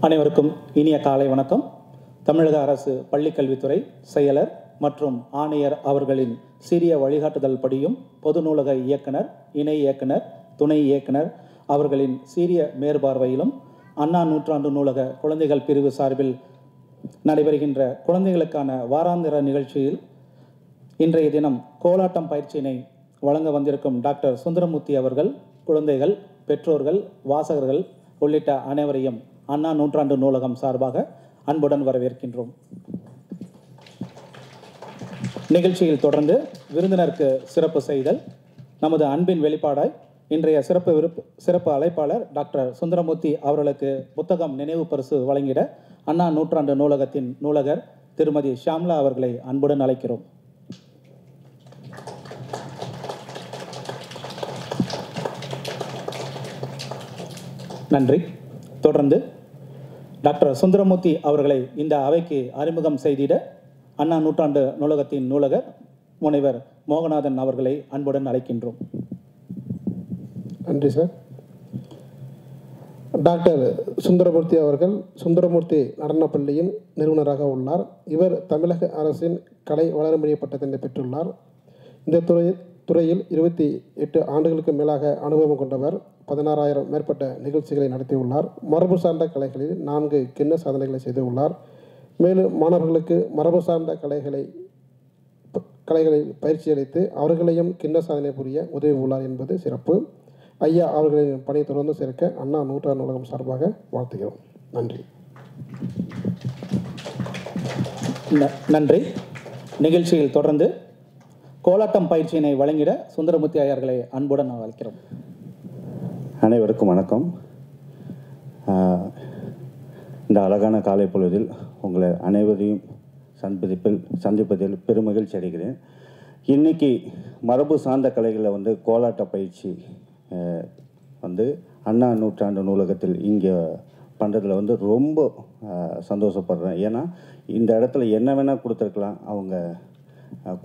அனைவருக்கும் இனிய காலை வணக்கம். தமிழக அரசு பள்ளிக்கல்வித்துறை செயலர் மற்றும் ஆணையர் அவர்களின் சிறிய வழிகாட்டுதல் படியும் பொது நூலக இயக்குனர், இணை இயக்குனர், துணை இயக்குனர் அவர்களின் சீரிய மேற்பார்வையிலும் அண்ணா நூற்றாண்டு நூலக குழந்தைகள் பிரிவு சார்பில் நடைபெறுகின்ற குழந்தைகளுக்கான வாராந்திர நிகழ்ச்சியில் இன்றைய தினம் கோலாட்டம் பயிற்சியினை வழங்க வந்திருக்கும் டாக்டர் சுந்தரமூர்த்தி அவர்கள் குழந்தைகள், பெற்றோர்கள், வாசகர்கள் உள்ளிட்ட அனைவரையும் அண்ணா நூற்றாண்டு நூலகம் சார்பாக அன்புடன் வரவேற்கின்றோம். நிகழ்ச்சியில் தொடர்ந்து விருந்தினருக்கு சிறப்பு செய்தல். நமது அன்பின் வெளிப்பாடாய் இன்றைய சிறப்பு அழைப்பாளர் டாக்டர் சுந்தரமூர்த்தி அவர்களுக்கு புத்தகம் நினைவு பரிசு வழங்கிட அண்ணா நூற்றாண்டு நூலகத்தின் நூலகர் திருமதி ஷாம்லா அவர்களை அன்புடன் அழைக்கிறோம். நன்றி. தொடர்ந்து டாக்டர் சுந்தரமூர்த்தி அவர்களை இந்த அவைக்கு அறிமுகம் செய்திட அண்ணா நூற்றாண்டு நூலகத்தின் நூலகர் முனைவர் மோகநாதன் அவர்களை அன்புடன் அழைக்கின்றோம். நன்றி சார். டாக்டர் சுந்தரமூர்த்தி அவர்கள் சுந்தரமூர்த்தி நடனப்பள்ளியின் நிறுவனராக உள்ளார். இவர் தமிழக அரசின் கலை வளர்மொழி பட்டத்தினை பெற்றுள்ளார். இந்த துறையில் 28 ஆண்டுகளுக்கு மேலாக அனுபவம் கொண்டவர். 16,000 மேற்பட்ட நிகழ்ச்சிகளை நடத்தியுள்ளார். மரபு சார்ந்த கலைகளில் 4 கிண்ண சாதனைகளை செய்துள்ளார். மேலும் மாணவர்களுக்கு மரபு சார்ந்த கலைகளை பயிற்சி அளித்து அவர்களையும் கிண்ண சாதனை புரிய உதவி உள்ளார் என்பது சிறப்பு. ஐயா அவர்களின் பணி தொடர்ந்து சேர்க்க அண்ணா நூற்றாண்டு நூலகம் சார்பாக வாழ்த்துகிறோம். நன்றி. நன்றி. நிகழ்ச்சியில் தொடர்ந்து கோலாட்டம் பயிற்சியினை வழங்கிட சுந்தரமூர்த்தி ஐயர்களை அன்புடன் அழைக்கிறோம். அனைவருக்கும் வணக்கம். இந்த அழகான காலை பொழுதில் உங்களை அனைவரையும் சந்திப்பதில் பெருமகிழ்ச்சி அடைகிறேன். இன்றைக்கி மரபு சார்ந்த கலைகளில் கோலாட்ட பயிற்சி அண்ணா நூற்றாண்டு நூலகத்தில் இங்கே பண்ணுறதுல ரொம்ப சந்தோஷப்படுறேன். ஏன்னா இந்த இடத்துல என்ன வேணால் கொடுத்துருக்கலாம். அவங்க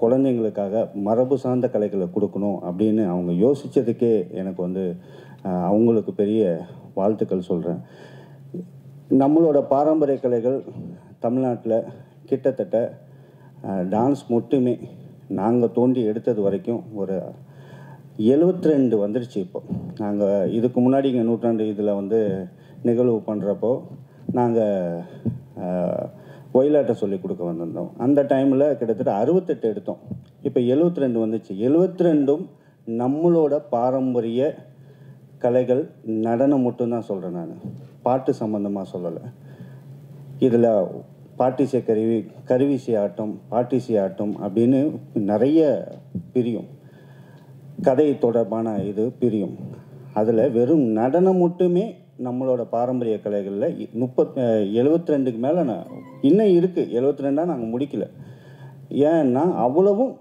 குழந்தைங்களுக்காக மரபு சார்ந்த கலைகளை கொடுக்கணும் அப்படின்னு அவங்க யோசித்ததுக்கே எனக்கு அவங்களுக்கு பெரிய வாழ்த்துக்கள் சொல்கிறேன். நம்மளோட பாரம்பரிய கலைகள் தமிழ்நாட்டில் கிட்டத்தட்ட டான்ஸ் மட்டுமே நாங்கள் தோண்டி எடுத்தது வரைக்கும் ஒரு 72 வந்துருச்சு. இப்போ நாங்கள் இதுக்கு முன்னாடி இங்கே நூற்றாண்டு இதில் நிகழ்வு பண்ணுறப்போ நாங்கள் ஒயிலாட்டம் சொல்லி கொடுக்க வந்திருந்தோம். அந்த டைமில் கிட்டத்தட்ட 68 எடுத்தோம். இப்போ 72 வந்துச்சு. 72ம் நம்மளோட பாரம்பரிய கலைகள், நடனம் மட்டும்தான் சொல்கிறேன். நான் பாட்டு சம்மந்தமாக சொல்லலை. இதில் பாட்டிசை கருவிசை ஆட்டம், பாட்டிசை ஆட்டம் அப்படின்னு நிறைய பிரியும். கதை தொடர்பான இது பிரியும். அதில் வெறும் நடனம் மட்டுமே நம்மளோட பாரம்பரிய கலைகளில் 72க்கு மேலே இன்னும் இருக்குது. 72 நாங்கள் முடிக்கல. ஏன்னா அவ்வளவும்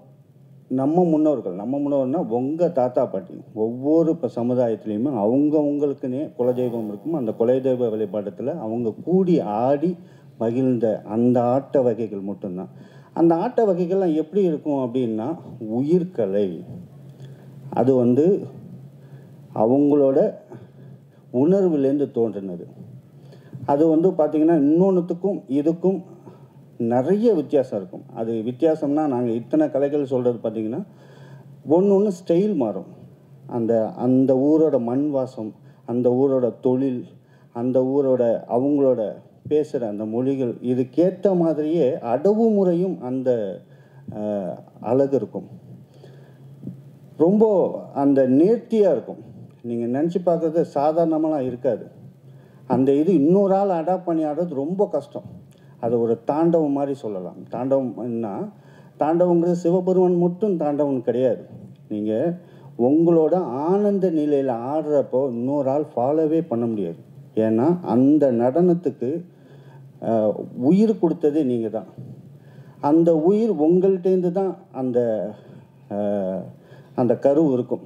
நம்ம முன்னோர்னால் உங்கள் தாத்தா பாட்டி ஒவ்வொரு சமுதாயத்துலேயுமே அவங்களுக்குன்னே குலதெய்வம் இருக்கும். அந்த குலதெய்வ வழிபாட்டத்தில் அவங்க கூடி ஆடி மகிழ்ந்த அந்த ஆட்ட வகைகள் மட்டும்தான். அந்த ஆட்ட வகைகள்லாம் எப்படி இருக்கும் அப்படின்னா உயிர்கலை. அது அவங்களோட உணர்வுலேருந்து தோன்றினது. அது பார்த்திங்கன்னா இன்னொன்றுத்துக்கும் இதுக்கும் நிறைய வித்தியாசம் இருக்கும். அது வித்தியாசம்னா நாங்கள் இத்தனை கலைகள் சொல்கிறது பார்த்திங்கன்னா ஒன்று ஸ்டைல் மாறும். அந்த ஊரோட மண் வாசம், அந்த ஊரோட தொழில், அந்த ஊரோட அவங்களோட பேசுகிற அந்த மொழிகள், இதுக்கேற்ற மாதிரியே அடவு முறையும் அந்த அழகு இருக்கும். ரொம்ப அந்த நேர்த்தியாக இருக்கும். நீங்கள் நினச்சி பார்க்குறது சாதாரணமாக இருக்காது. அந்த இது இன்னொரு ஆள் அடாப்ட் பண்ணி ஆடுறது ரொம்ப கஷ்டம். அது ஒரு தாண்டவம் மாதிரி சொல்லலாம். தாண்டவம்னா தாண்டவங்கிறது சிவபெருமான் மட்டும் தாண்டவம் கிடையாது. நீங்கள் உங்களோட ஆனந்த நிலையில் ஆடுறப்போ இன்னொரு ஆள் ஃபாலோவே பண்ண முடியாது. ஏன்னா அந்த நடனத்துக்கு உயிர் கொடுத்ததே நீங்கள் தான். அந்த உயிர் உங்கள்கிட்டேருந்து தான் அந்த கரு இருக்கும்.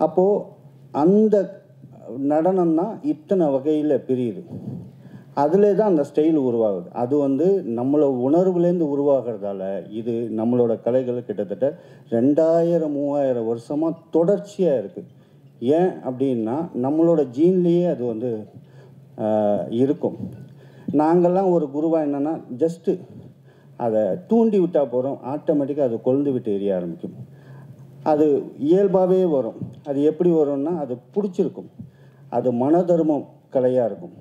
அப்போது அந்த நடனம் தான் இத்தனை வகையில் பிரியுது. அதில் தான் அந்த ஸ்டைல் உருவாகுது. அது நம்மளை உணர்வுலேருந்து உருவாகிறதால இது நம்மளோட கலைகள் கிட்டத்தட்ட 2000-3000 வருஷமாக தொடர்ச்சியாக இருக்குது. ஏன் அப்படின்னா நம்மளோட ஜீன்லேயே அது இருக்கும். நாங்கள்லாம் ஒரு குருவாக என்னென்னா ஜஸ்ட்டு அதை தூண்டி விட்டால் போகிறோம், ஆட்டோமேட்டிக்காக அது கொழுந்து விட்டு எரிய ஆரம்பிக்கும். அது இயல்பாகவே வரும். அது எப்படி வரும்னா அது பிடிச்சிருக்கும். அது மனதர்மம் கலையாக இருக்கும்.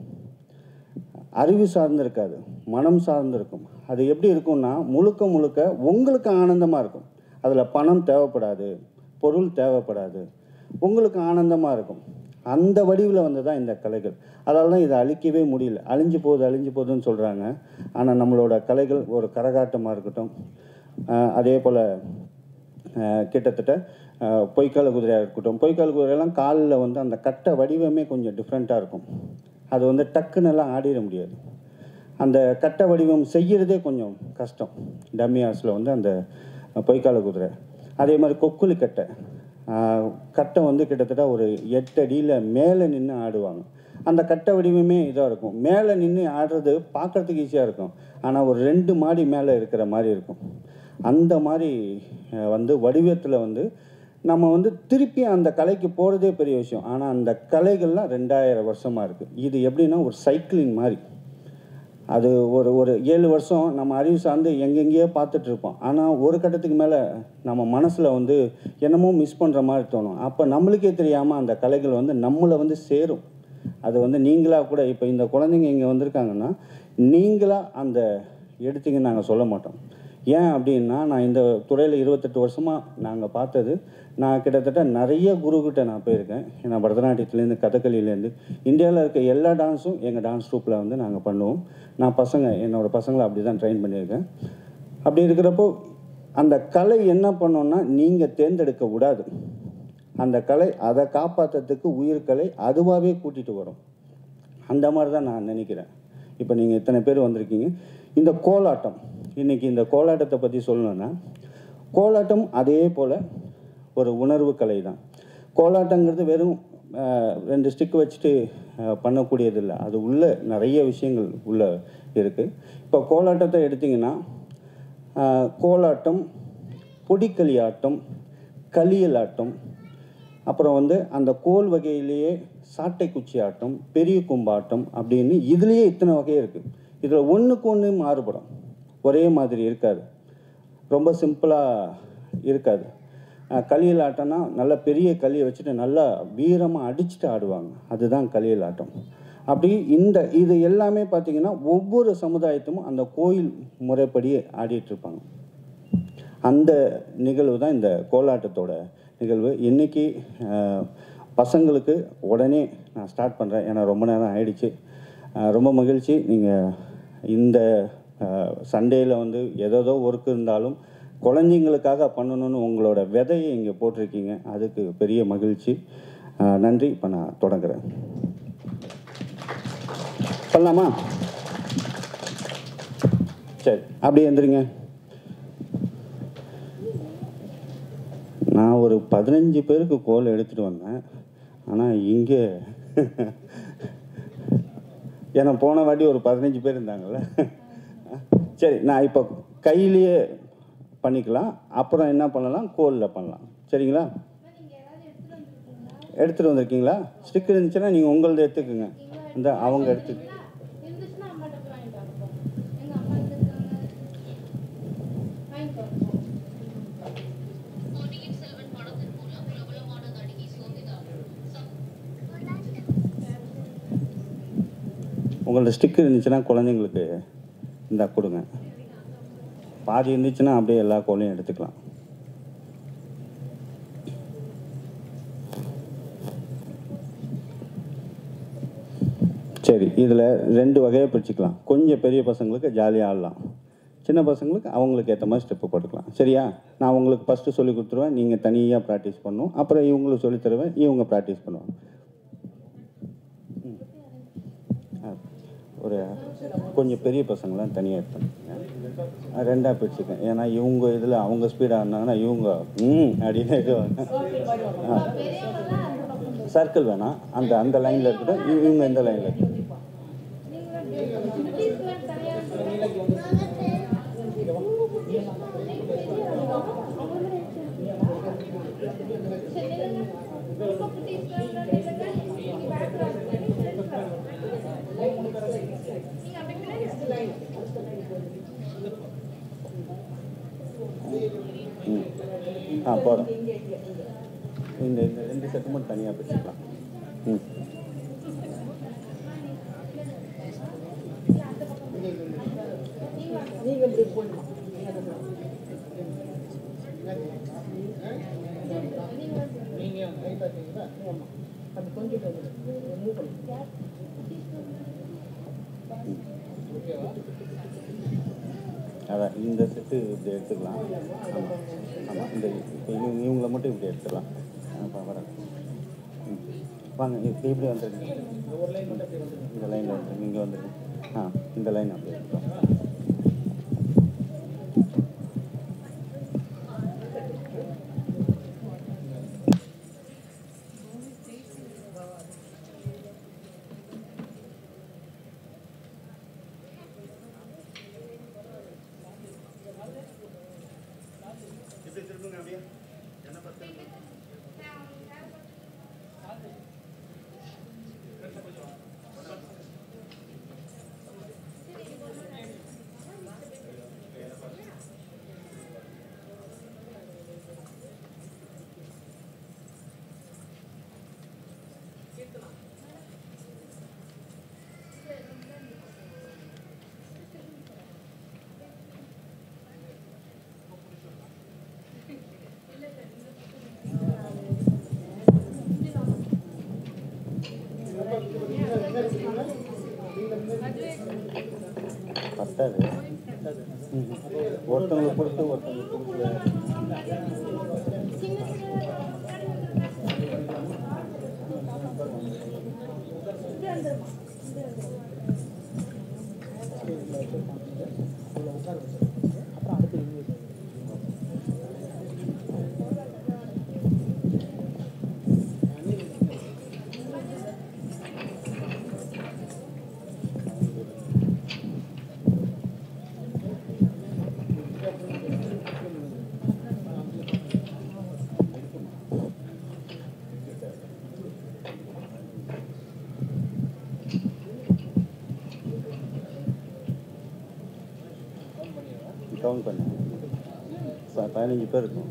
அறிவு சார்ந்து இருக்காது, மனம் சார்ந்து இருக்கும். அது எப்படி இருக்கும்னா முழுக்க முழுக்க உங்களுக்கு ஆனந்தமாக இருக்கும். அதில் பணம் தேவைப்படாது, பொருள் தேவைப்படாது, உங்களுக்கு ஆனந்தமாக இருக்கும். அந்த வடிவில் வந்து தான் இந்த கலைகள். அதால் தான் இதை அழிக்கவே முடியல. அழிஞ்சு போகுதுன்னு சொல்கிறாங்க. ஆனால் நம்மளோட கலைகள் ஒரு கரகாட்டமாக இருக்கட்டும், அதே போல் கிட்டத்தட்ட பொய்க்கால குதிரையாக இருக்கட்டும். பொய்க்கால குதிரையெல்லாம் காலில் வந்து அந்த கட்டை வடிவமே கொஞ்சம் டிஃப்ரெண்ட்டாக இருக்கும். அது வந்து டக்குன்னெல்லாம் ஆடிட முடியாது. அந்த கட்டை வடிவம் செய்கிறதே கொஞ்சம் கஷ்டம். டம்மி ஹார்ஸில் வந்து அந்த பொய்க்கால குதிரை, அதே மாதிரி கொக்குலி கட்டை கட்டை வந்து கிட்டத்தட்ட ஒரு 8 அடியில் மேலே நின்று ஆடுவாங்க. அந்த கட்டை வடிவமே இதாக இருக்கும். மேலே நின்று ஆடுறது பார்க்குறதுக்கு ஈஸியாக இருக்கும், ஆனால் ஒரு 2 மாடி மேலே இருக்கிற மாதிரி இருக்கும். அந்த மாதிரி வந்து வடிவத்தில் வந்து நம்ம வந்து திருப்பி அந்த கலைக்கு போகிறதே பெரிய விஷயம். ஆனால் அந்த கலைகள்லாம் 2000 வருஷமாக இருக்குது. இது எப்படின்னா ஒரு சைக்கிளிங் மாதிரி. அது ஒரு 7 வருஷம் நம்ம அறிவு சார்ந்து எங்கெங்கேயோ பார்த்துட்ருப்போம். ஆனால் ஒரு கட்டத்துக்கு மேலே நம்ம மனசில் வந்து என்னமோ மிஸ் பண்ணுற மாதிரி தோணும். அப்போ நம்மளுக்கே தெரியாமல் அந்த கலைகள் வந்து நம்மளை வந்து சேரும். அது வந்து நீங்களாக கூட இப்போ இந்த குழந்தைங்க இங்கே வந்திருக்காங்கன்னா நீங்களாக அந்த எடுத்தீங்கன்னு நாங்கள் சொல்ல மாட்டோம். ஏன் அப்படின்னா, நான் இந்த துறையில் 28 வருஷமாக நாங்கள் பார்த்தது, நான் கிட்டத்தட்ட நிறைய குருக்கிட்ட நான் போயிருக்கேன். நான் பரதநாட்டியத்துலேருந்து கதகளிலேருந்து இந்தியாவில் இருக்க எல்லா டான்ஸும் எங்கள் டான்ஸ் ட்ரூப்பில் வந்து நாங்கள் பண்ணுவோம். நான் என்னோடய பசங்களை அப்படி தான் ட்ரெயின் பண்ணியிருக்கேன். அப்படி இருக்கிறப்போ அந்த கலை என்ன பண்ணோன்னா நீங்கள் தேர்ந்தெடுக்க விடாது. அந்த கலை அதை காப்பாற்றுறதுக்கு உயிர்கலை அதுவாகவே கூட்டிகிட்டு வரும். அந்த மாதிரி தான் நான் நினைக்கிறேன். இப்போ நீங்கள் இத்தனை பேர் வந்திருக்கீங்க. இந்த கோலாட்டம், இன்றைக்கி இந்த கோலாட்டத்தை பற்றி சொல்லணுன்னா, கோலாட்டம் அதே போல் ஒரு உணர்வு கலை தான். கோலாட்டங்கிறது வெறும் 2 ஸ்டிக் வச்சுட்டு பண்ணக்கூடியது இல்லை. அது உள்ள நிறைய விஷயங்கள் உள்ளே இருக்குது. இப்போ கோலாட்டத்தை எடுத்திங்கன்னா கோலாட்டம், பொடிக்களி ஆட்டம், களியல் ஆட்டம், அப்புறம் வந்து அந்த கோல் வகையிலேயே சாட்டை குச்சி ஆட்டம், பெரிய கும்பாட்டம் அப்படின்னு இதுலேயே இத்தனை வகை இருக்குது. இதில் ஒன்றுக்கு ஒன்று மாறுபடும், ஒரே மாதிரி இருக்காது, ரொம்ப சிம்பிளாக இருக்காது. களியல் ஆட்டம்னா நல்ல பெரிய களியை வச்சுட்டு நல்லா வீரமாக அடிச்சுட்டு ஆடுவாங்க, அதுதான் களியல் ஆட்டம். அப்படி இது எல்லாமே பார்த்திங்கன்னா ஒவ்வொரு சமுதாயத்தும் அந்த கோயில் முறைப்படியே ஆடிட்டுருப்பாங்க. அந்த நிகழ்வு தான் இந்த கோலாட்டத்தோட நிகழ்வு. இன்றைக்கி பசங்களுக்கு உடனே நான் ஸ்டார்ட் பண்ணுறேன், ஏன்னா ரொம்ப நேரம் ஆயிடுச்சு. ரொம்ப மகிழ்ச்சி. நீங்கள் இந்த சண்டேயில் வந்து ஏதோ ஒர்க் இருந்தாலும் குழந்தைங்களுக்காக பண்ணணும்னு உங்களோட விதையை இங்கே போட்டிருக்கீங்க, அதுக்கு பெரிய மகிழ்ச்சி. நன்றி. இப்போ நான் தொடங்குறேன். பண்ணலாமா? சரி, அப்படியே எந்திரிங்க. நான் ஒரு 15 பேருக்கு கோல் எடுத்துகிட்டு வந்தேன். ஆனால் இங்கே ஏன்னா போன வாட்டி ஒரு 15 பேர் இருந்தாங்கள்ல. சரி, நான் இப்போ கையிலேயே பண்ணிக்கலாம், அப்புறம் என்ன பண்ணலாம், கோலில் பண்ணலாம். சரிங்களா? எடுத்துகிட்டு வந்திருக்கீங்களா? ஸ்டிக் இருந்துச்சுன்னா நீங்கள் உங்களது எடுத்துக்கோங்க. இந்த அவங்க எடுத்து உங்களோட ஸ்டிக் இருந்துச்சுன்னா குழந்தைங்களுக்கு இந்த கொடுங்க. பாதி இருந்துச்சுன்னா அப்படியே எல்லா கோலையும் எடுத்துக்கலாம். சரி, இதில் 2 வகையை பிரிச்சுக்கலாம். கொஞ்சம் பெரிய பசங்களுக்கு ஜாலியாக ஆடலாம், சின்ன பசங்களுக்கு அவங்களுக்கு ஏற்ற மாதிரி ஸ்டெப்பு போட்டுக்கலாம். சரியா? நான் உங்களுக்கு ஃபஸ்ட்டு சொல்லி கொடுத்துருவேன், நீங்கள் தனியாக ப்ராக்டிஸ் பண்ணணும். அப்புறம் இவங்களுக்கு சொல்லித் தருவேன், இவங்க ப்ராக்டிஸ் பண்ணுவாங்க. ஒரு கொஞ்சம் பெரிய பசங்களாம் தனியாக எடுத்துங்க, 2ஆக பிரிச்சுக்கேன். ஏன்னா இவங்க இதில் அவங்க ஸ்பீடாக இருந்தாங்கன்னா இவங்க அப்படின்னு சர்க்கிள் வேணாம், அந்த லைனில் இருக்கட்டும், இவங்க இந்த லைனில் இருக்கட்டும். போதும். இந்த இந்த 2 செட்டு மட்டும் தனியாக பிரிச்சுக்கலாம். ம். அதான் இந்த செட்டு இப்படி எடுத்துக்கலாம். ஆமாம் ஆமாம், இந்த இவங்களை மட்டும் இப்படி எடுத்துக்கலாம். வரேன். வாங்க இப்படி வந்துடுங்க. இந்த லைனில் வந்துடுங்க, இங்கே வந்துடுங்க. இந்த லைன் அப்படி எடுத்துக்கலாம். பத்தாது. ஒருத்தவங்களுக்கு கொடுத்து ஒருத்தவங்களுக்கு கொடுக்கல. கவுண்ட் பண்ணு. 15 பேர் இருக்கும்.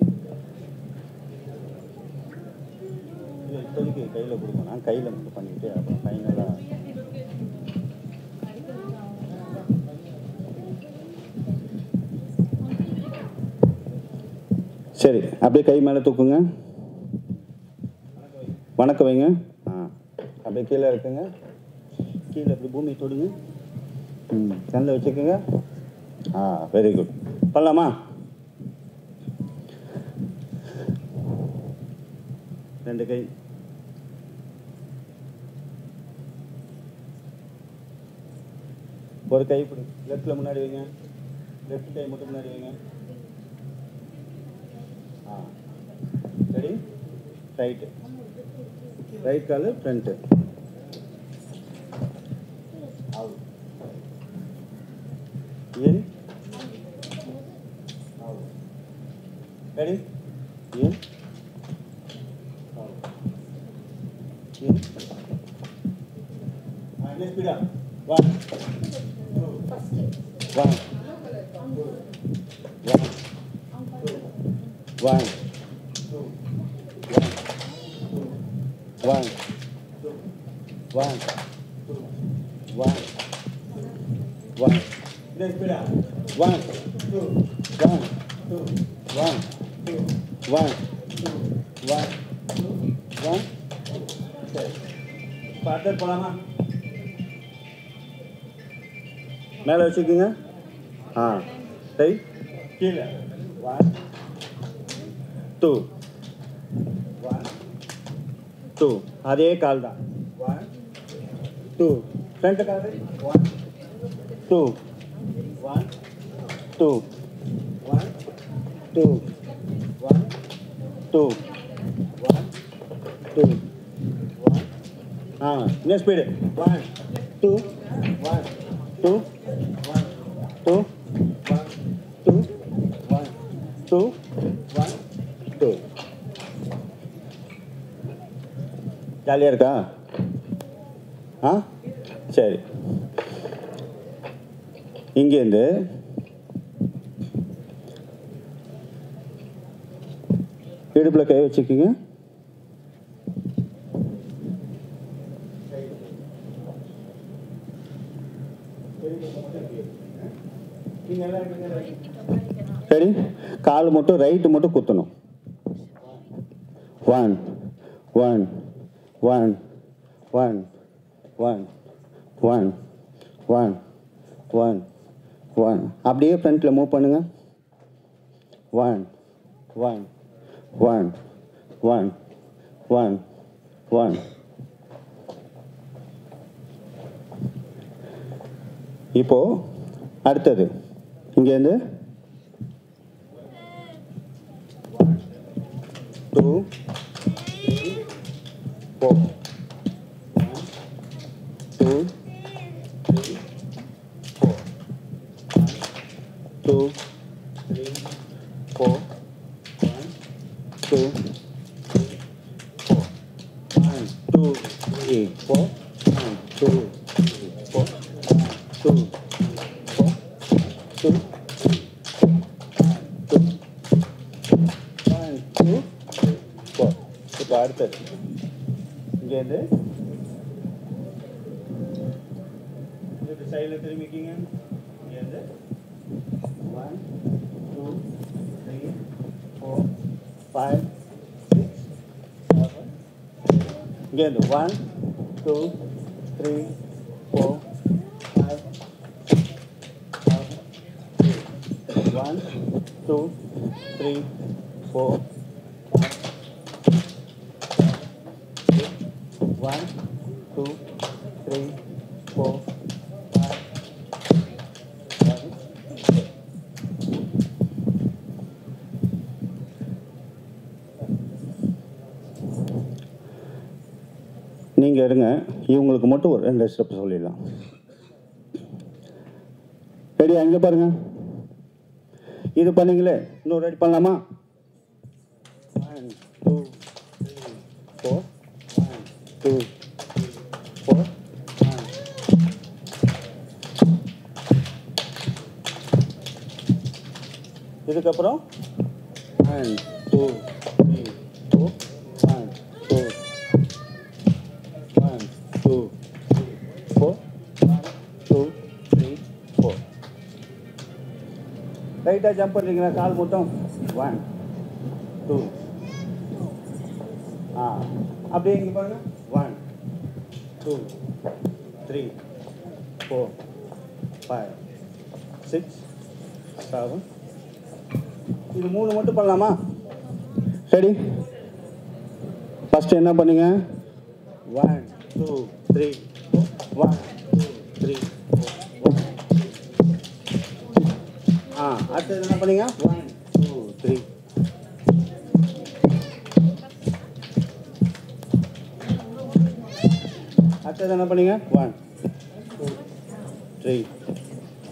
இல்லை இப்போதைக்கு கையில் கொடுக்கணும். நான் கையில் மட்டும் பண்ணிவிட்டு அப்புறம் ஃபைனலாக சரி. அப்படியே கை மேலே தூக்குங்க. வணக்கம் வைங்க. அப்படியே கீழே இருக்குங்க. கீழே அப்படி பூமி தொடுங்க. கண்ணில் வச்சுக்கோங்க. Very good. பண்ணலாமா? ரெண்டு கை. ஒரு கை இப்படி லெஃப்டில் முன்னாடி வைங்க. லெஃப்ட் கை மட்டும் முன்னாடி வைங்க. ரெடி? ரைட்டு. ரைட் காலு front. Out. In, out. Ready? In, out. In. Let's speed up. 1, 2, 1, 2, 1, 2, 1, 2, 1, 2, 1, 1. Let's speed up. 1, 2, 1, 2, 1, 2, 1, 2, 1, 2, 1. சரி. பார்த்து போலாமா? மேலே வச்சுக்கோங்க. சரி. கீழே 1, 2, 1, 2. அதே கால் தான். 1, 2. ஃப்ரண்ட் கால் 1, 2. 1, 2, 1, 2, 1, 2, 1, 2, 1. Next speed. 1, 2, 1, 2, 1, 2, 1, 2, 1, 2, 1, 2. ஜாலியாக இருக்கா? சரி. இங்கேருந்து இடுப்பில் கை வச்சுக்கிங்க. சரி, கால் மட்டும் ரைட்டு மட்டும் குத்தணும். 1 1 1 1 1 1 1 1 1. அப்படியே ஃப்ரண்ட்டில் மூவ் பண்ணுங்க. 1 1 1 1 1 1. இப்போ அடுத்தது இங்கேருந்து 2 3 4. 2 3 4. 2 3 4. 1 2 3 4. 1 2 3 4. 1 2 3 4. 2 2 1 2 4. இப்போ அடுத்தது இங்கேருந்து சைடில் திரும்பிக்கிங்க. இங்கேருந்து 1 2 3 4 5 6 7. இங்கேருந்து 1 2 3 4 5 1 2 3 4 1 2 3 4 5 நீங்கள் இருங்க, இவங்களுக்கு மட்டும் ஒரு 2 ஸ்டெப் சொல்லிடலாம். ரெடி? அங்கே பாருங்க, இது பண்ணீங்களே, இன்னொரு ரெடி பண்ணலாமா? 1 2 3 4 1 2 3 4 1. இதுக்கப்புறம் 1 2 3 4 1 2 1 2 4 1 2 3 4. ரைட்டாக ஜம்ப் பண்ணுறீங்களா? கால் மட்டும் 1 2. அப்படியே இங்கே பாருங்க. 1 2 3 4 5 6 7. இது 3 மட்டும் பண்ணலாமா? சரி, ஃபஸ்ட்டு என்ன பண்ணுங்க? 1 2 3 4 1 2 3 4 1. அடுத்தது என்ன பண்ணீங்க? 1 2 3. அடுத்தது என்ன பண்ணீங்க? 1 2 3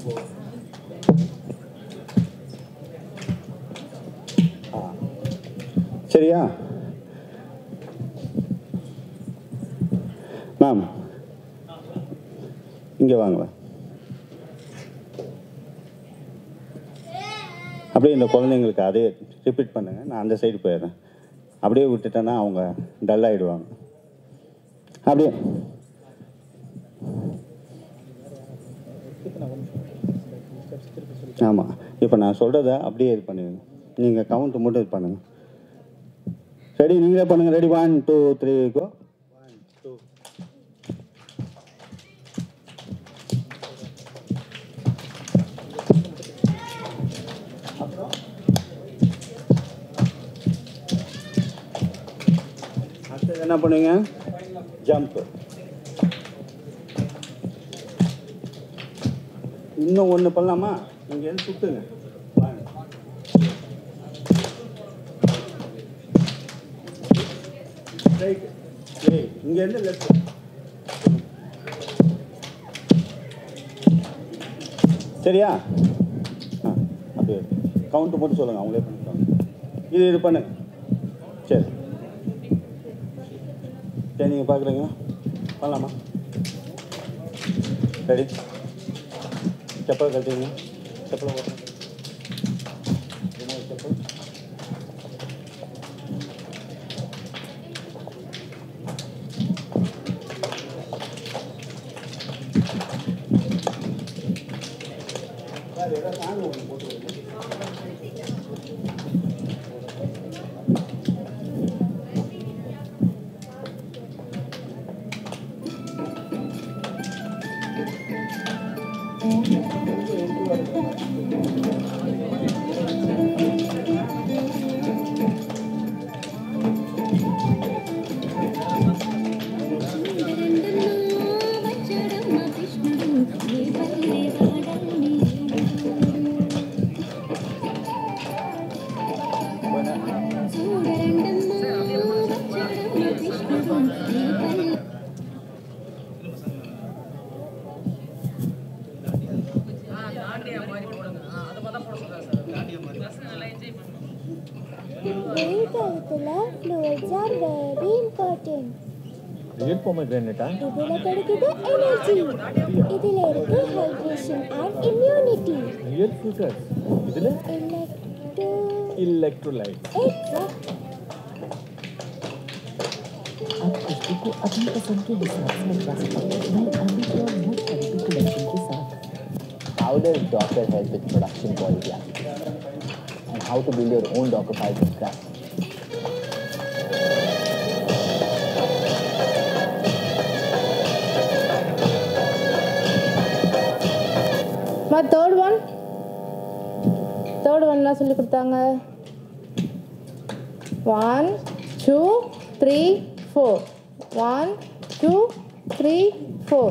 4. சரியா மேம்? இங்கே வாங்களேன். அப்படியே இந்த குழந்தைங்களுக்கு அதே ரிப்பீட் பண்ணுங்க. நான் அந்த சைடு போயிடுறேன். அப்படியே விட்டுட்டேன்னா அவங்க டல் ஆகிடுவாங்க. அப்படியே ஆமாம். இப்போ நான் சொல்கிறத அப்படியே இது பண்ணிடுங்க. நீங்கள் கவுண்ட் மட்டும் இது பண்ணுங்கள். ரெடி? நீங்களே பண்ணுங்கள். ரெடி? 1 2 3 கோ. 1 2. அப்புறம் அடுத்தது என்ன பண்ணுவீங்க? ஜம்ப். இன்னும் ஒன்று பண்ணலாமா? இங்கே இருந்து சுட்டுங்க. 1 ரைட். இங்கேருந்து லெஃப்ட். சரியா? அப்படியே கவுண்ட்டு போட்டு சொல்லுங்கள், அவங்களே பண்ணிக்கலாம். இது பண்ணுங்க. சரி சரி, நீங்கள் பார்க்குறீங்களா? பண்ணலாமா? ரெடி? செப்பல் கட்டுவீங்க. செப்பல் செப்பல் Fluids are very important. Real pomegranate, huh? Idhula kadukida energy. Idhila irukku hydration and immunity. Real fruiters. Idile? Electrolyte. Exact. आप पुष्टि को अपनी पसंद के हिसाब से लगा सकते हैं मैं अभी और मुफ्त थेरेपी कलेक्शन के साथ How does Docker help with production quality applications? And how to build your own Docker file from scratch? My third one என்ன சொல்லி கொடுத்தாங்க 1 2 3 4 1 2 3 4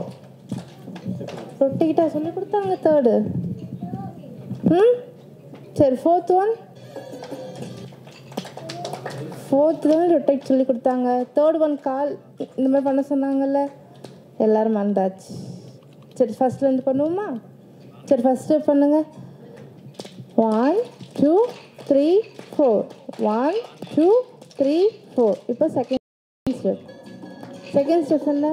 ரொட்டிக்கிட்டா சொல்லி கொடுத்தாங்க தேர்டு சரி ஃபோர்த் தான் ரொட்டேட் சொல்லி கொடுத்தாங்க தேர்ட் ஒன் கால் இந்த மாதிரி பண்ண சொன்னாங்கல்ல எல்லாரும் மறந்தாச்சு சரி ஃபர்ஸ்ட்லேருந்து பண்ணுவோமா சரி ஃபஸ்ட்டு பண்ணுங்க 1 2 3 4 1 2 3 4 இப்போ செகண்ட் ஸ்டெப் என்ன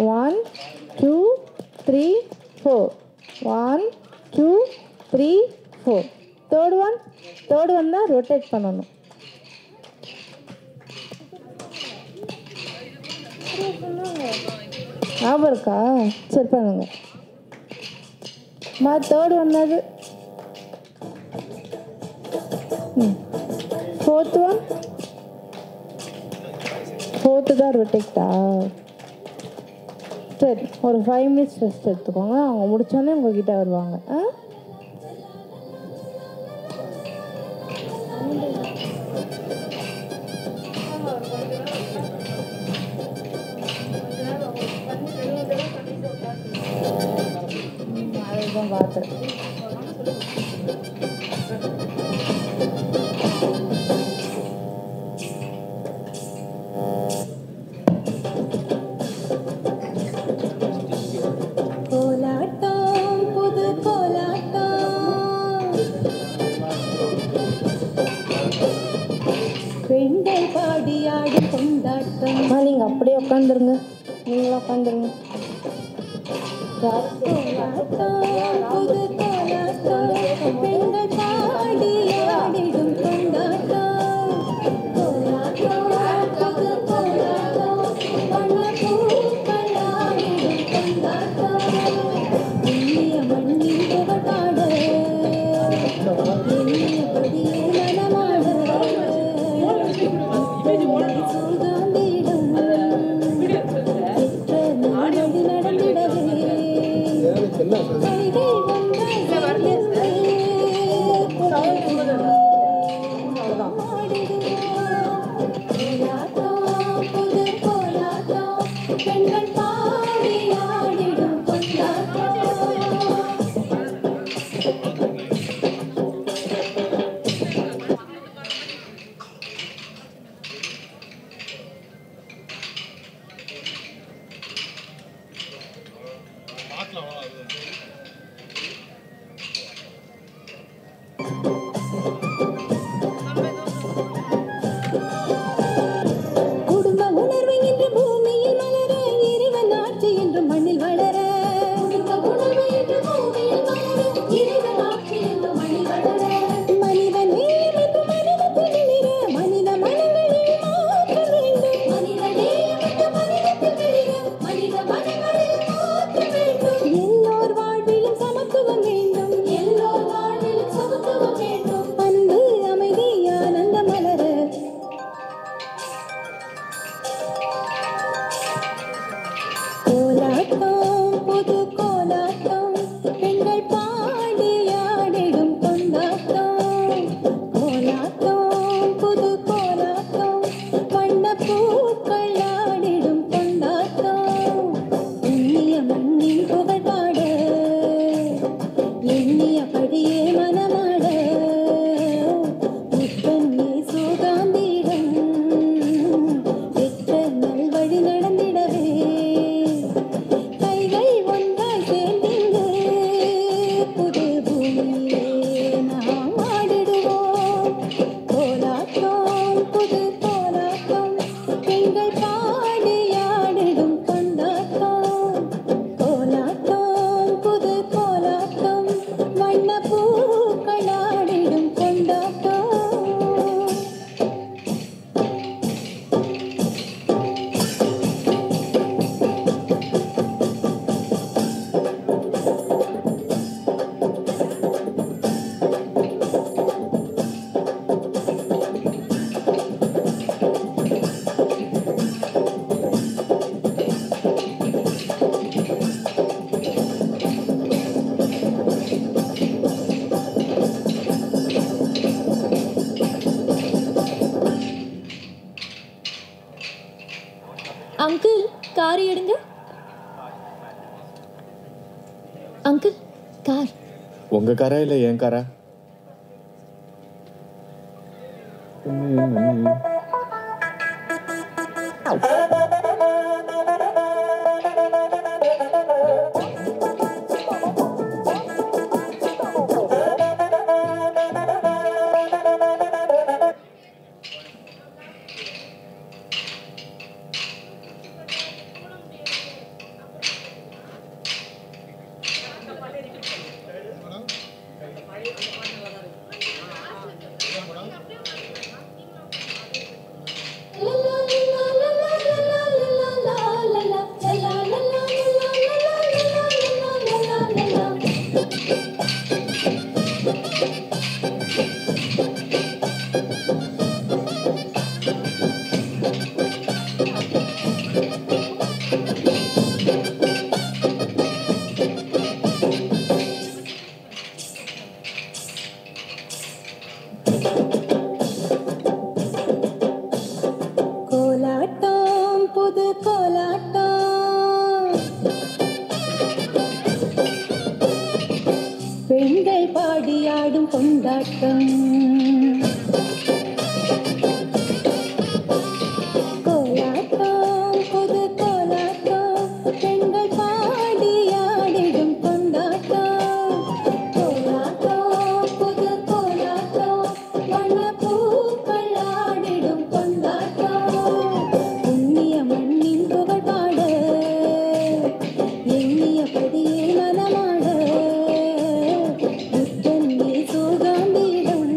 1 2 3 4 1 2 3 4 தேர்ட் ஒன் தான் ரொட்டேட் பண்ணணும் ஞாபகம் இருக்கா சரி பண்ணுங்க தேர்ட் ஒன் அது ஃபோர்த்து தான் ரொட்டேட்டா சரி ஒரு 5 minutes ரெஸ்ட் எடுத்துக்கோங்க அவங்க முடிச்சோன்னே உங்ககிட்ட வருவாங்க அதுதான் பார்த்தேன் நீங்கள் அப்படியே உட்காந்துருங்க நீங்களும் உட்காந்துருங்க அங்கிள் கார் எடுங்க. Uncle car. உங்க காரா இல்லை என் காரா? கோலாட்டம் புது கோலாட்டம் பெண்கள் பாடியாடும் கொண்டாட்டம் கோலாட்டம் புது கோலாட்டம் பெண்கள் பாடியாடிடும் கொண்டாட்டம் கோலாட்டம் புது கோலாட்டம் வண்ணப்பூக்கள் ஆடிடும் கொண்டாட்டம் புண்ணிய மண்ணின் புகழ் பாட எண்ணியபடியே மனமாட புத்தன் இயேசு காந்தியிடம்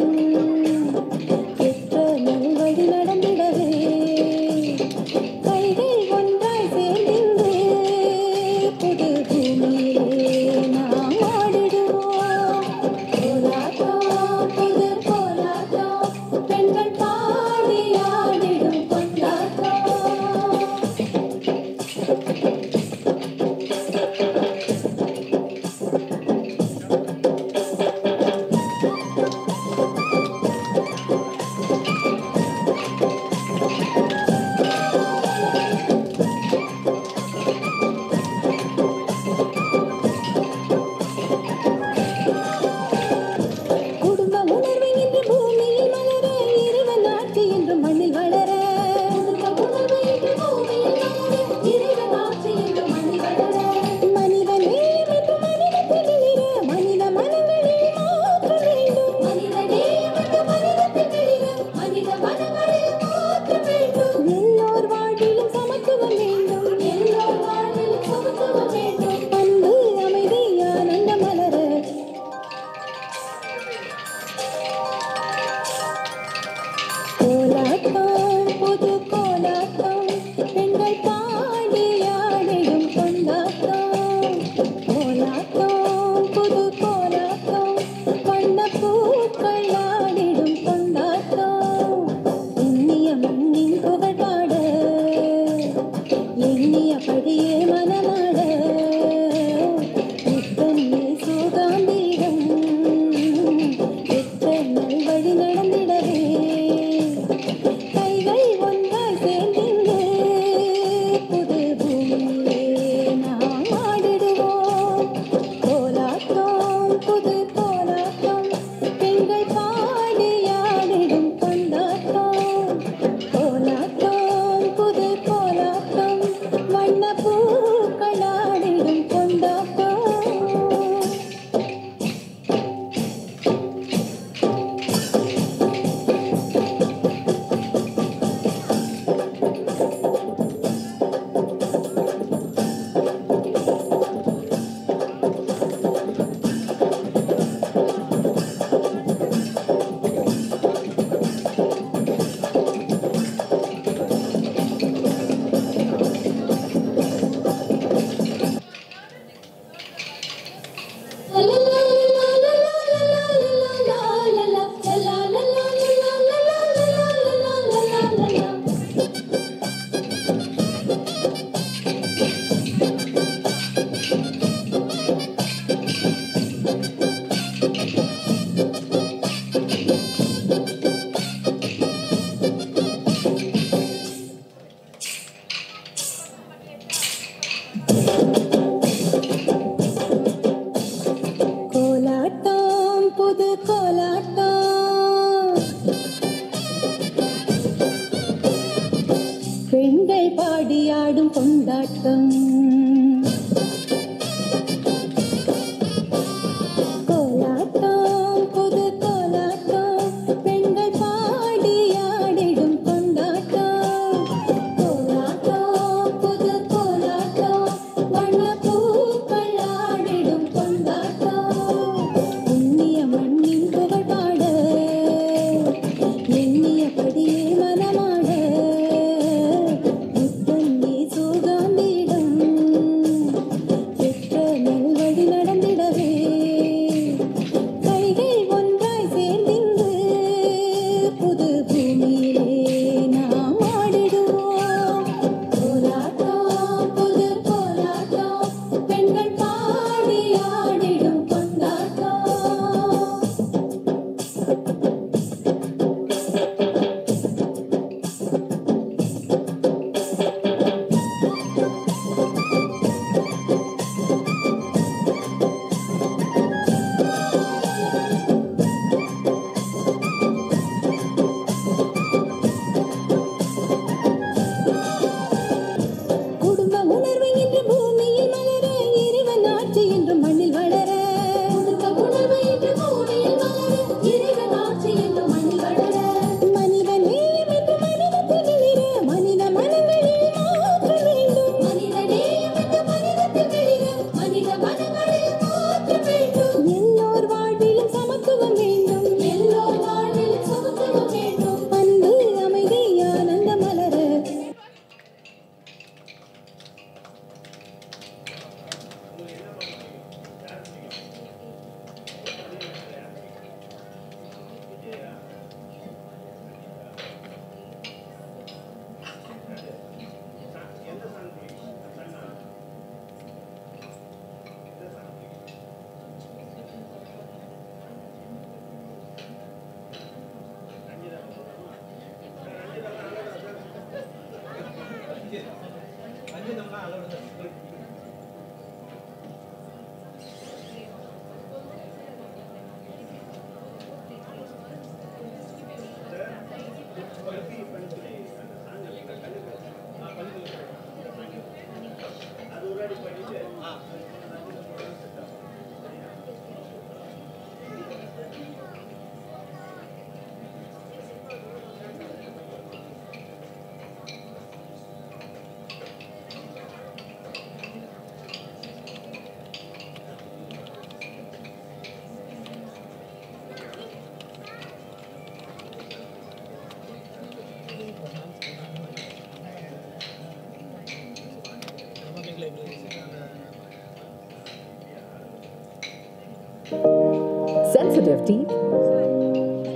Sensitive teeth?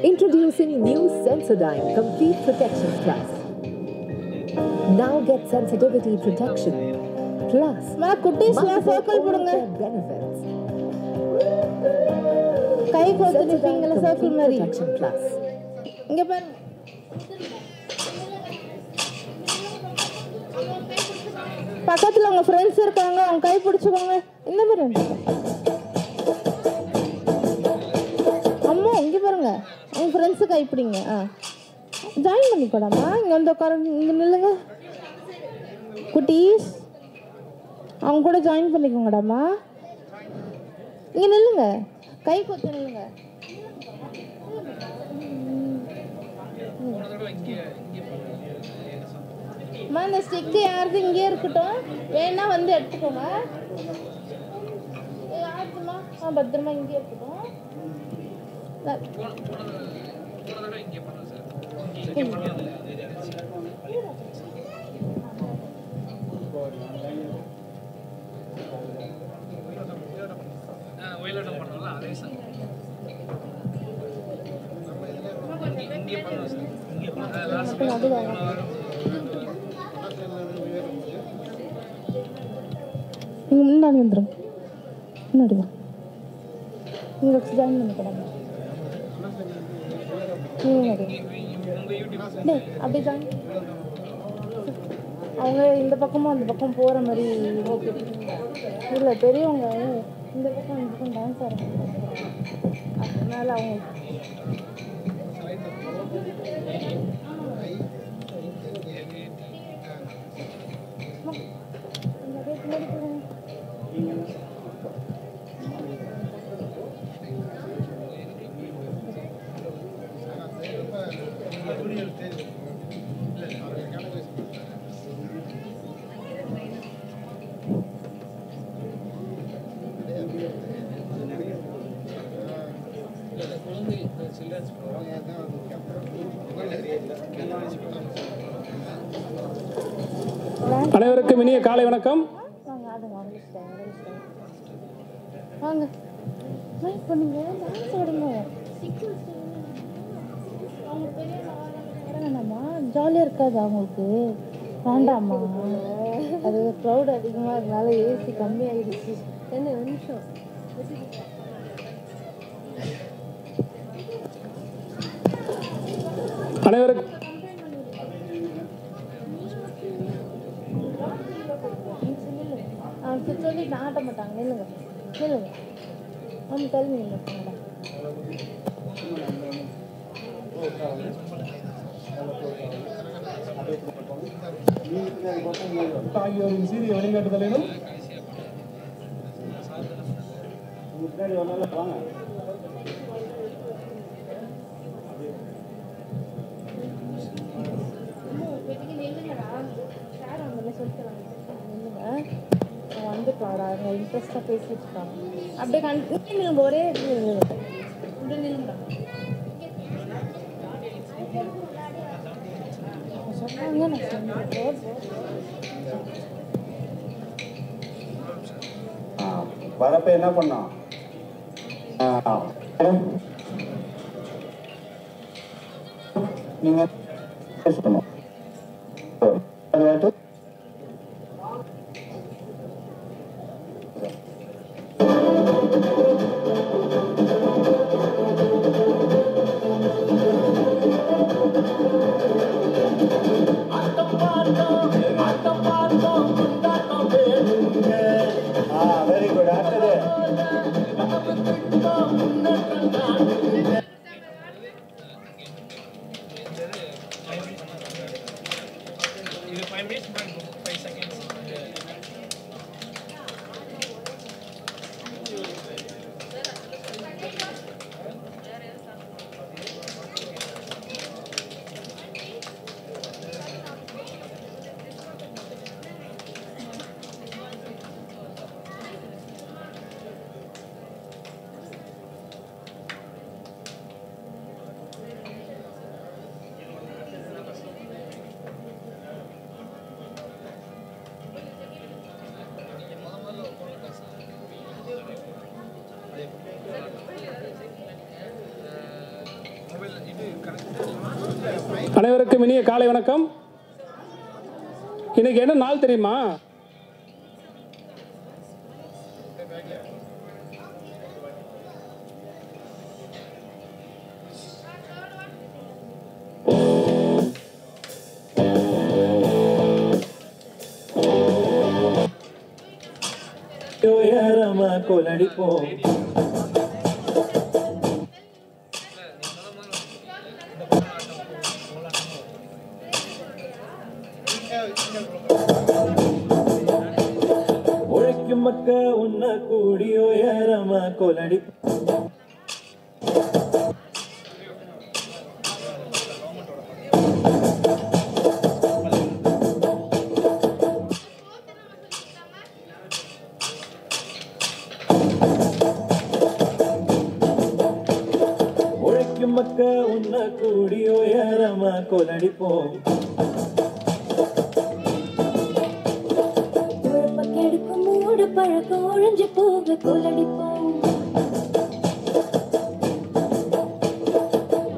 Introducing new Sensodyne Complete Protection Plus. Now get sensitivity protection plus circle போடுங்க. benefits. கை கோத்து நிப்பீங்கல சர்க்கிள் மாதிரி. Protection plus. இங்க பாருங்க. பக்கத்துல உங்க ஃப்ரெண்ட்ஸ் இருக்காங்க, அவங்க கை பிடிச்சுக்கோங்க. இந்த மாதிரி அம்மா இங்க பாருங்க, உங்க ஃப்ரெண்ட்ஸு கை பிடிங்க. ஜாயின் பண்ணிக்கோடாமா. இங்க வந்து உட்காருங்க, இங்க நில்லுங்க. குட்டீஸ் அவங்க கூட ஜாயின் பண்ணிக்கோங்கடாமா. இங்க நில்லுங்க, கை கொத்து நில்லுங்க. அம்மா இந்த ஸ்டிக்கு யாருது இங்கே இருக்கட்டும், வேணா வந்து எடுத்துக்கோங்க. யாருக்குமா? பத்திரமா இங்கே இருக்கட்டும். நீங்க முன்னாடி வந்துடும், முன்னாடி வா. இங்கே ஜாயின் பண்ணிக்கூடாது. அப்படி ஜாயின் அவங்க இந்த பக்கமும் அந்த பக்கம் போகிற மாதிரி. ஓகே இல்லை, பெரியவங்க இந்த பக்கம் டான்ஸ் ஆடுறாங்க, அதனால அவங்க அனைவருக்கும் இனிய காலை வணக்கம். வாங்க பண்ணுங்க, டான்ஸ் ஆடுங்க. வேணாமா? ஜாலியாக இருக்காது அவங்களுக்கு? வேண்டாமா? அது க்ரௌட் அதிகமாக இருந்தால ஏசி கம்மியாகிடுச்சு. என்ன நிமிஷம் அனைவருக்கும் சொல்லி நாட்ட மாட்டாங்க. நில்லுங்க நில்லுங்க, நம்ம தள்ளி நில்லுங்க. ஆகியோரின் சீரிய வழிகாட்டுதலிலும் வந்துட்டாடா, அவங்க இன்ட்ரெஸ்டாக பேசிட்டு இருக்காங்க. அப்படியே கண்டினியூ ஒரே இப்படி நில்லுங்க. சொன்னாங்க நான் சொன்னேன். வரப்ப என்ன பண்ணோம்? நீங்க பேசணும். Very good. அடுத்தது இனிய காலை வணக்கம். இன்னைக்கு என்ன நாள் தெரியுமா? கோலடிப்போம் உழைக்கும் மக்க உன்ன கூடியோ ஏறமா கோலடி உழைக்கும் மக்க உன்ன கூடியோ ஏறமா கோலடிப்போம் பழக்கம் ஒழிஞ்சு போக கோலடிப்போம்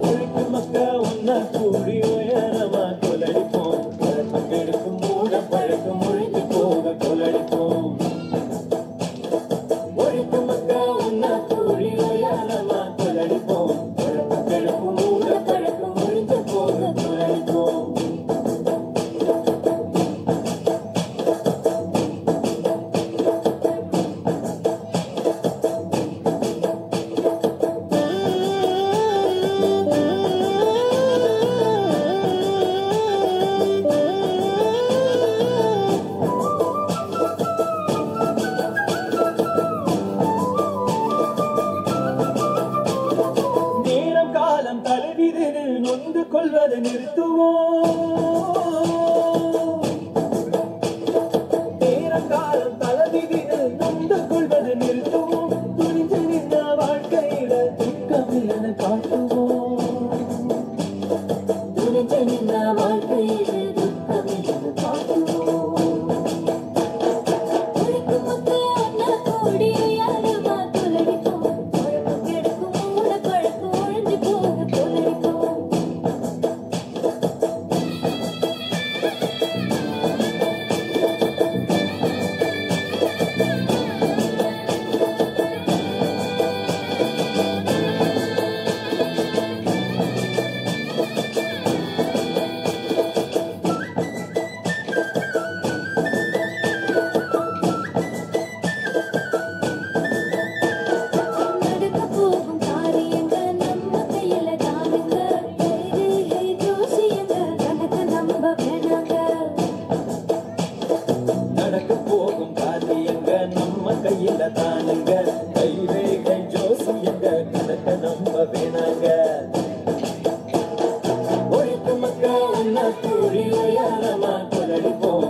உழைக்கும் மக்கா உன்ன கூடி உயரமா கோலடிப்போம் பழக்கம் மூட பழக்கம் ஒழிஞ்சு போக கோலடிப்போம் உழைக்கும் மக்கா உன்ன கூடி உயரமா கோலடிப்போம் பழக்கம் மூட பழக்கம் ஒழிஞ்சு போக கோலடிப்போம் நொந்து கொள்வதை நிறுத்துவோம் நேரம் காலம் தலைவிதிகள் நொந்து கொள்வதை நிறுத்துவோம் துணிந்து நின்ற வாழ்க்கையில துக்கமில்லை காட்டுவோம் துணிந்து நின்ற வாழ்க்கையில துக்கமில்லை காட்டுவோம் கையில தானுங்க கைரேகை ஜோசியங்க கணக்க நம்ப வேணாங்க ஒழிக்கு மக்கா உன்ன கூடி உயரமா கொலடிப்போம்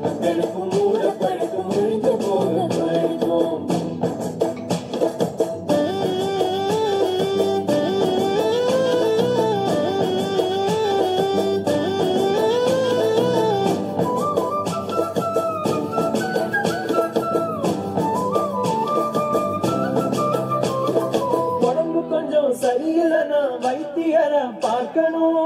மக்களுக்கு மூட பழக்கம் ஒழிஞ்சு போக கொலடிப்போம் சரியில்லைனா வைத்தியர பார்க்கணும்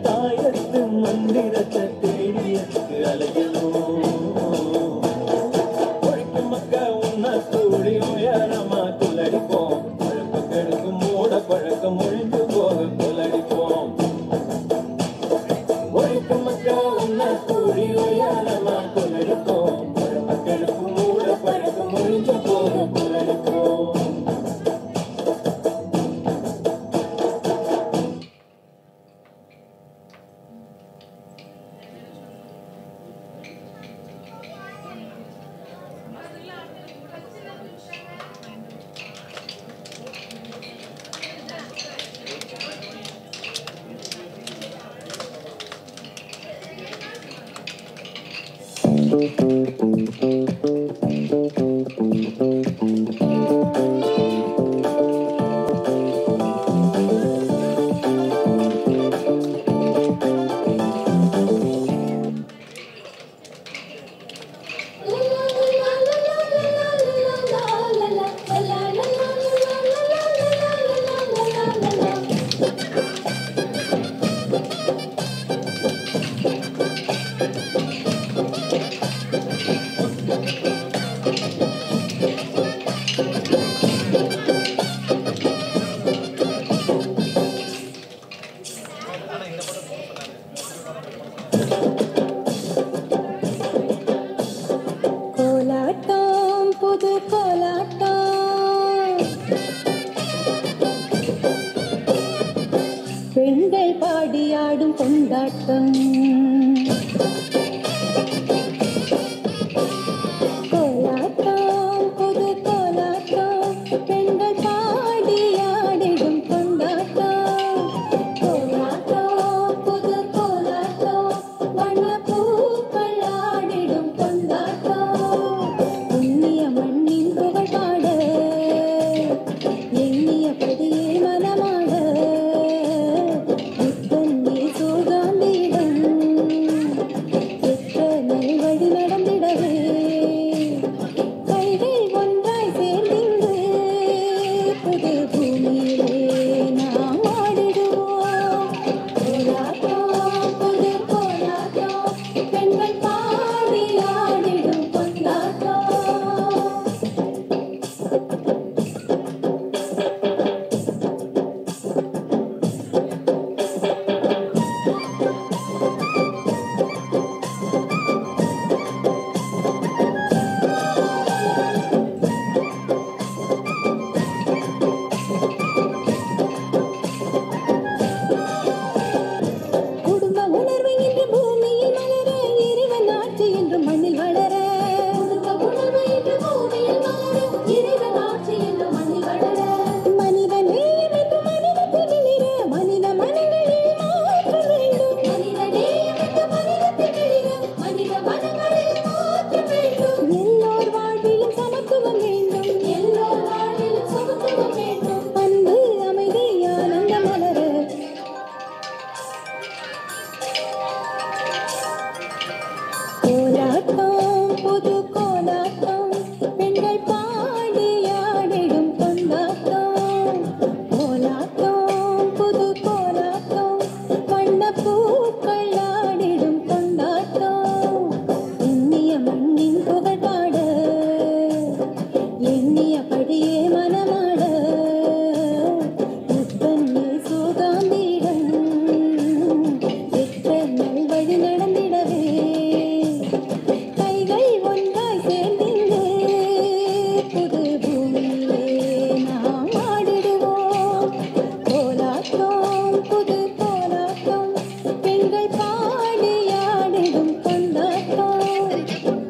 தாயத்து மந்திரத்தை தேடியதுக்கு அலையணும் ஒழிக்கும் மக்கா உன்ன கூடி உயரமா கொலடிப்போம் பழக்கம் மூட பழக்கம் ஒழிஞ்சு போக கொலடிப்போம் ஒழிக்கும் மக்கா உன்ன கூடி உயரமா கொலடிப்போம் மக்களுக்கு மூட பழக்கம் ஒழிஞ்சு போக கொலடிப்போம் கொண்டாட்டம் கோலாட்டம் புது கோலாட்டம் பெண்கள் பாடி ஆடிடும் கொண்டாட்டம் கோலாட்டம் புது கோலாட்டம் வண்ண பூக்கள் ஆடிடும் கொண்டாட்டம் புண்ணிய மண்ணின் புகழ் பாட எண்ணியபடியே மனமாட புத்தன் இயேசு காந்தியிடம் பெற்ற நல்வழி நடந்திடவே கைகள் ஒன்றாய் சேர்ந்திங்கு புது பூமியிலே நாம் ஆடிடுவோம் கோலாட்டம் புது கோலாட்டம் பெண்கள் பாடி ஆடிடும் கொண்டாட்டம் குடும்ப உணர்வு இன்று பூமியில் மலர இறைவன் ஆட்சி என்று மண்ணில் வளர குடும்ப உணர்வு இன்று பூமியில் மலர இறைவன் ஆட்சி என்று மண்ணில் வளர மனித நேயம் என்று மனிதத்தில் மிளிர மனித மனங்களில் மாற்றம் வேண்டும் மனித நேயம் என்று மனிதத்தில் மிளிர மனித மனங்களில் மாற்றம் வேண்டும் எல்லோர் வாழ்விலும் சமத்துவம் வேண்டும் எல்லோர் வாழ்விலும் சமத்துவம் வேண்டும் அன்பு அமைதி ஆனந்தம் மலர கோலாட்டம் புது கோலாட்டம் பெண்கள் பாடி ஆடிடும் கொண்டாட்டம் கோலாட்டம் புது கோலாட்டம் வண்ண பூக்கள் ஆடிடும் கொண்டாட்டம் எண்ணிய மண்ணின் புகழ் பாட எண்ணியபடியே மனமாட புத்தன் இயேசு காந்தியிடம் பெற்ற நல்வழி நடந்திடவே கைகள் ஒன்றாய் சேர்ந்திங்கு புது பூமியிலே நாம் ஆடிடுவோம் கோலாட்டம் புது கோலாட்டம் பெண்கள் பாடி ஆடிடும் கொண்டாட்டம்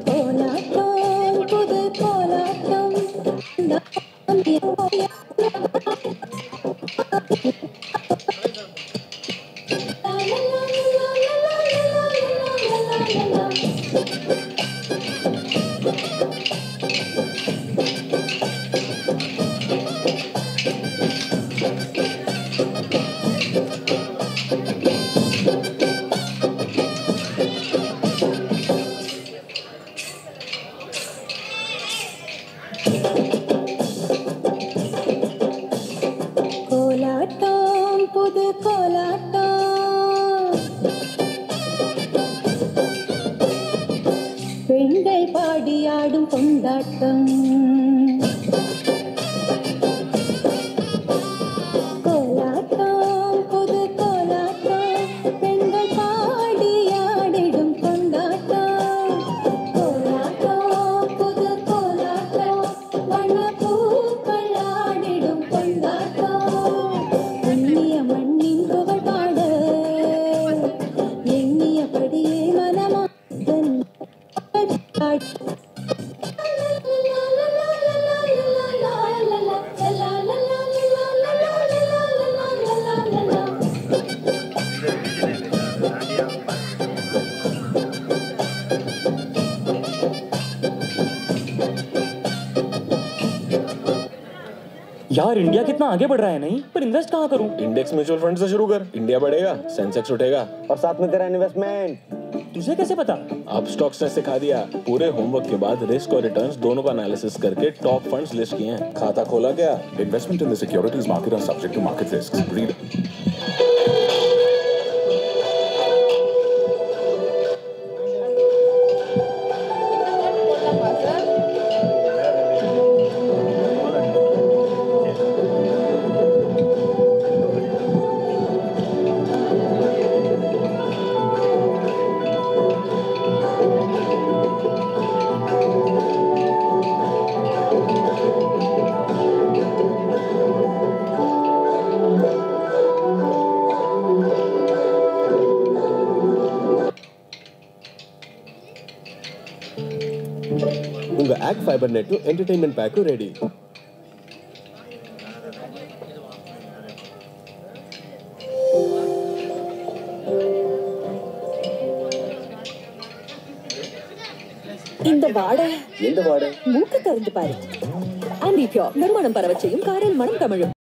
கோலாட்டம் புது கோலாட்டம் கோலாட்டம் புது கோலாட்டம் பெண்கள் பாடி ஆடும் கொண்டாட்டம் கோலாட்டம் புது கோலாட்டம் பெண்கள் பாடி ஆடிடும் கொண்டாட்டம் கோலாட்டம் புது கோலாட்டம் வண்ண பூக்கள் ஆடிடும் கொண்டாட்டம் புண்ணிய மண்ணின் புகழ் பாட எண்ணியபடியே மனமாடன் यार इंडिया कितना आगे बढ़ रहा है नहीं, पर इन्वेस्ट कहाँ करूं? इंडेक्स म्यूचुअल फंड से शुरू कर, इंडिया बढ़ेगा, सेंसेक्स उठेगा और साथ में तेरा इन्वेस्टमेंट। तुझे कैसे पता? अब स्टॉक्स ने सिखा दिया। पूरे होमवर्क के बाद रिस्क और रिटर्न्स दोनों का एनालिसिस करके टॉप फंड्स लिस्ट किए हैं। खाता खोला क्या? Investment in the securities market are subject to market risks. Read. Fibre net entertainment pack ready. இந்த வாடை எந்த வாடை? மூக்கு திறந்து பாரு. ஆம்பிபியோர் நறுமணம் பரவச் செய்யும் காரில் மனம் கமழும்.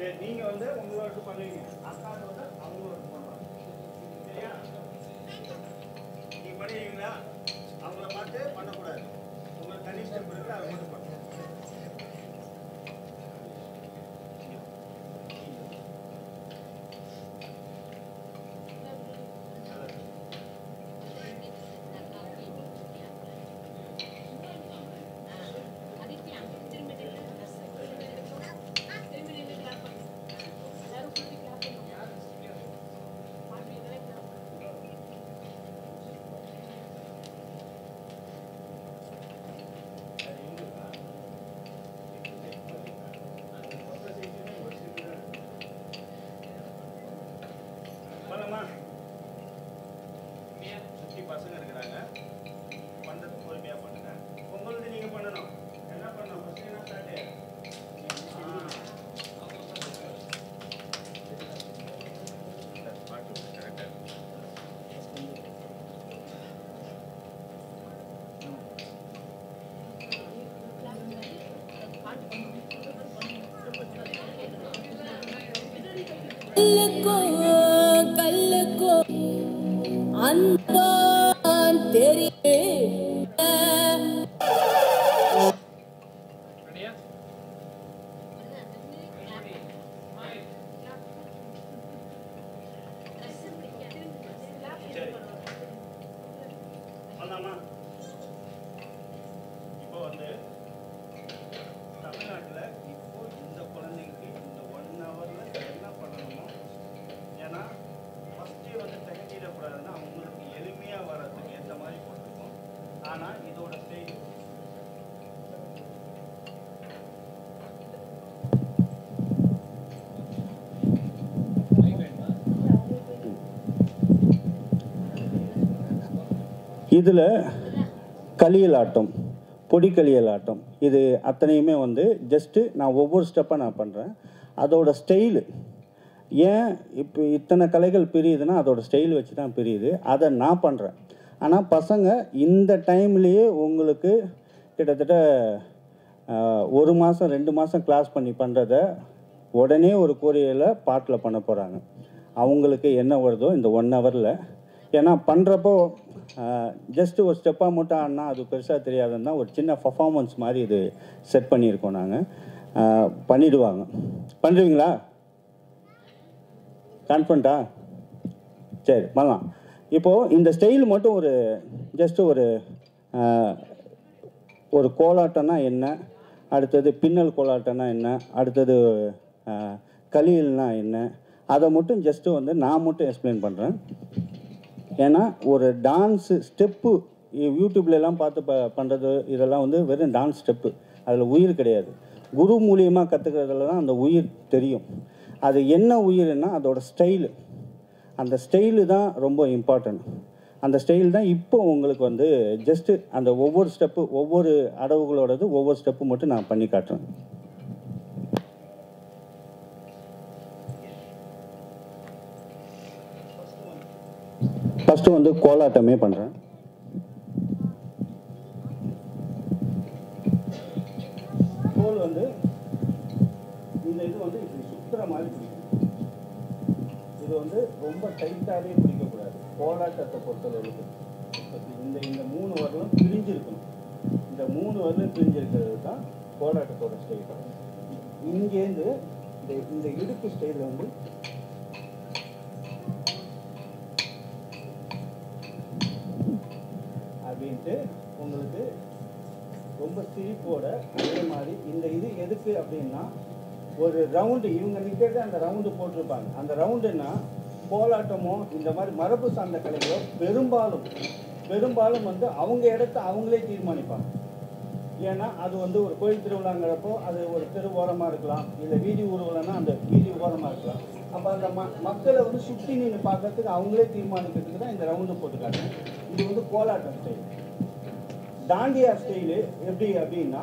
சரி, நீங்க வந்து உங்களோட பண்ணுவீங்க, அக்கா வந்து அவங்களோட பண்ணுவாங்க. சரியா? நீங்க பண்ணுவீங்களா? அவங்கள பார்த்து பண்ணக்கூடாது. உங்களுக்கு தனி ஸ்டெப் இருக்கு, அதை மட்டும் பண்ணுங்க. சுற்றி பசங்க இருக்கிறாங்க, பண்ணுறது பொறுமையாக பண்ணுங்க. உங்களுக்கு நீங்கள் பண்ணணும். என்ன பண்ணணும்? ஃபஸ்ட்டு என்ன ஸ்டார்ட் கல்லுக்கோ அந்தான் தெரிய பண்ணலாமா? இப்போ வந்து தமிழ்நாட்டில் இப்போ இந்த குழந்தைக்கு இந்த 1 ஹவரில் என்ன பண்ணணுமோ, ஏன்னா ஃபஸ்ட்டே வந்து தகட்டிடக்கூடாதுன்னா அவங்களுக்கு எளிமையாக வர்றதுக்கு ஏற்ற மாதிரி போட்டிருக்கோம். ஆனால் இதோட ஸ்டேஜ் இதில் களியல் ஆட்டம், பொடிக்களியல் ஆட்டம், இது அத்தனையுமே வந்து ஜஸ்ட்டு நான் ஒவ்வொரு ஸ்டெப்பாக நான் பண்ணுறேன். அதோட ஸ்டைலு ஏன் இப்போ இத்தனை கலைகள் பிரியுதுன்னா அதோட ஸ்டைல் வச்சு தான் பிரியுது. அதை நான் பண்ணுறேன். ஆனால் பசங்க இந்த டைம்லேயே உங்களுக்கு கிட்டத்தட்ட 1 மாதம் 2 மாதம் கிளாஸ் பண்ணி பண்ணுறத உடனே ஒரு கோரியில் பாட்டில் பண்ண போகிறாங்க. அவங்களுக்கு என்ன வருதோ இந்த 1 ஹவரில், ஏன்னா பண்ணுறப்போ ஜஸ்ட்டு ஒரு ஸ்டெப்பாக மட்டும் ஆடினா அது பெருசாக தெரியாதுன்னா ஒரு சின்ன பர்ஃபார்மன்ஸ் மாதிரி இது செட் பண்ணியிருக்கோம். நாங்கள் பண்ணிவிடுவாங்க. பண்ணுறீங்களா? கான்ஃபிடண்ட்டா? சரி, பண்ணலாம். இப்போது இந்த ஸ்டைல் மட்டும் ஒரு ஜஸ்ட்டு ஒரு கோலாட்டம்னா என்ன, அடுத்தது பின்னல் கோலாட்டம்னா என்ன, அடுத்தது களியல்னா என்ன, அதை மட்டும் ஜஸ்ட்டு வந்து நான் மட்டும் எக்ஸ்பிளைன் பண்ணுறேன். ஏன்னா ஒரு டான்ஸு ஸ்டெப்பு யூடியூப்லலாம் பார்த்து பண்ணுறது இதெல்லாம் வந்து வெறும் டான்ஸ் ஸ்டெப்பு, அதில் உயிர் கிடையாது. குரு மூலியமாக கற்றுக்கிறதுல தான் அந்த உயிர் தெரியும். அது என்ன உயிர்னா அதோட ஸ்டைலு, அந்த ஸ்டைலு தான் ரொம்ப இம்பார்ட்டன்ட். அந்த ஸ்டைல் தான் இப்போ உங்களுக்கு வந்து ஜஸ்ட்டு அந்த ஒவ்வொரு ஸ்டெப்பு ஒவ்வொரு அடவுகளோடது ஒவ்வொரு ஸ்டெப்பு மட்டும் நான் பண்ணி காட்டுறேன். ஃபஸ்ட்டு வந்து கோலாட்டமே பண்ணுறேன். கோல் வந்து இந்த இது வந்து இப்படி சுற்றுற மாதிரி பிடிக்கும். இது வந்து ரொம்ப டைட்டாகவே பிடிக்கக்கூடாது. கோலாட்டத்தை பொறுத்தளவுக்கு இந்த 3 வரலும் பிரிஞ்சிருக்கணும். இந்த 3 வரலும் பிரிஞ்சிருக்கிறது தான் கோலாட்டத்தோட ஸ்டைல். இங்கேருந்து இந்த இடுப்பு ஸ்டைலில் வந்து அப்படின்ட்டு உங்களுக்கு ரொம்ப சிரிப்போட அதே மாதிரி இந்த இது எதுக்கு அப்படின்னா ஒரு ரவுண்டு இவங்க நிற்கிறது அந்த ரவுண்டு போட்டிருப்பாங்க. அந்த ரவுண்டுன்னா கோலாட்டமோ இந்த மாதிரி மரபு சார்ந்த கலைகளோ பெரும்பாலும் வந்து அவங்க இடத்த அவங்களே தீர்மானிப்பாங்க. ஏன்னா அது வந்து ஒரு கோயில் திருவிழாங்கிறப்போ அது ஒரு தெரு ஓரமாக இருக்கலாம், இல்லை வீதி ஊர்வலம்னா அந்த வீதி ஓரமாக இருக்கலாம். அப்போ அந்த மக்களை வந்து சுற்றி நின்று பார்க்கறதுக்கு அவங்களே தீர்மானிக்கிறதுக்கு தான் இந்த ரவுண்டு போட்டுக்காங்க. இது வந்து கோலாட்டம் ஸ்டைல். தாண்டியா ஸ்டைலு எப்படி அப்படின்னா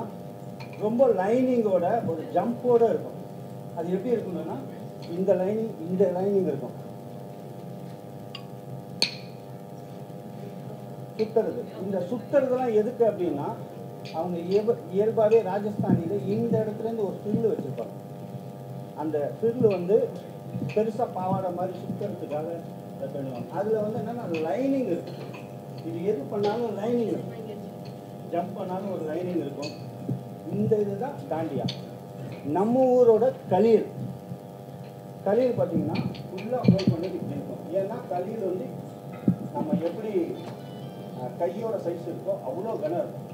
ரொம்ப லைனிங்கோட ஒரு ஜம்போட இருக்கும். அது எப்படி இருக்கணும்னா இந்த லைனிங் இருக்கும். சுத்துறது, இந்த சுத்துறதுலாம் எதுக்கு அப்படின்னா அவங்க இயல்பாகவே ராஜஸ்தானியில் இந்த இடத்துலேருந்து ஒரு ஸ்டில்லு வச்சுருப்பாங்க. அந்த ஃப்ரில் வந்து பெருசாக பாவாடை மாதிரி சுற்றுறதுக்காக பண்ணுவாங்க. அதில் வந்து என்னென்னா லைனிங் இருக்கும். இது எது பண்ணாலும் லைனிங் இருக்கும். ஜம்ப் பண்ணாலும் ஒரு லைனிங் இருக்கும். இந்த இதுதான் தாண்டியா. நம்ம ஊரோட களியல் பார்த்தீங்கன்னா ஃபுல்லாக ஹோல் பண்ணி இருக்கும். ஏன்னா களியல் வந்து நம்ம எப்படி கையோட சைஸ் இருக்கோ அவ்வளோ கனம் இருக்கும்.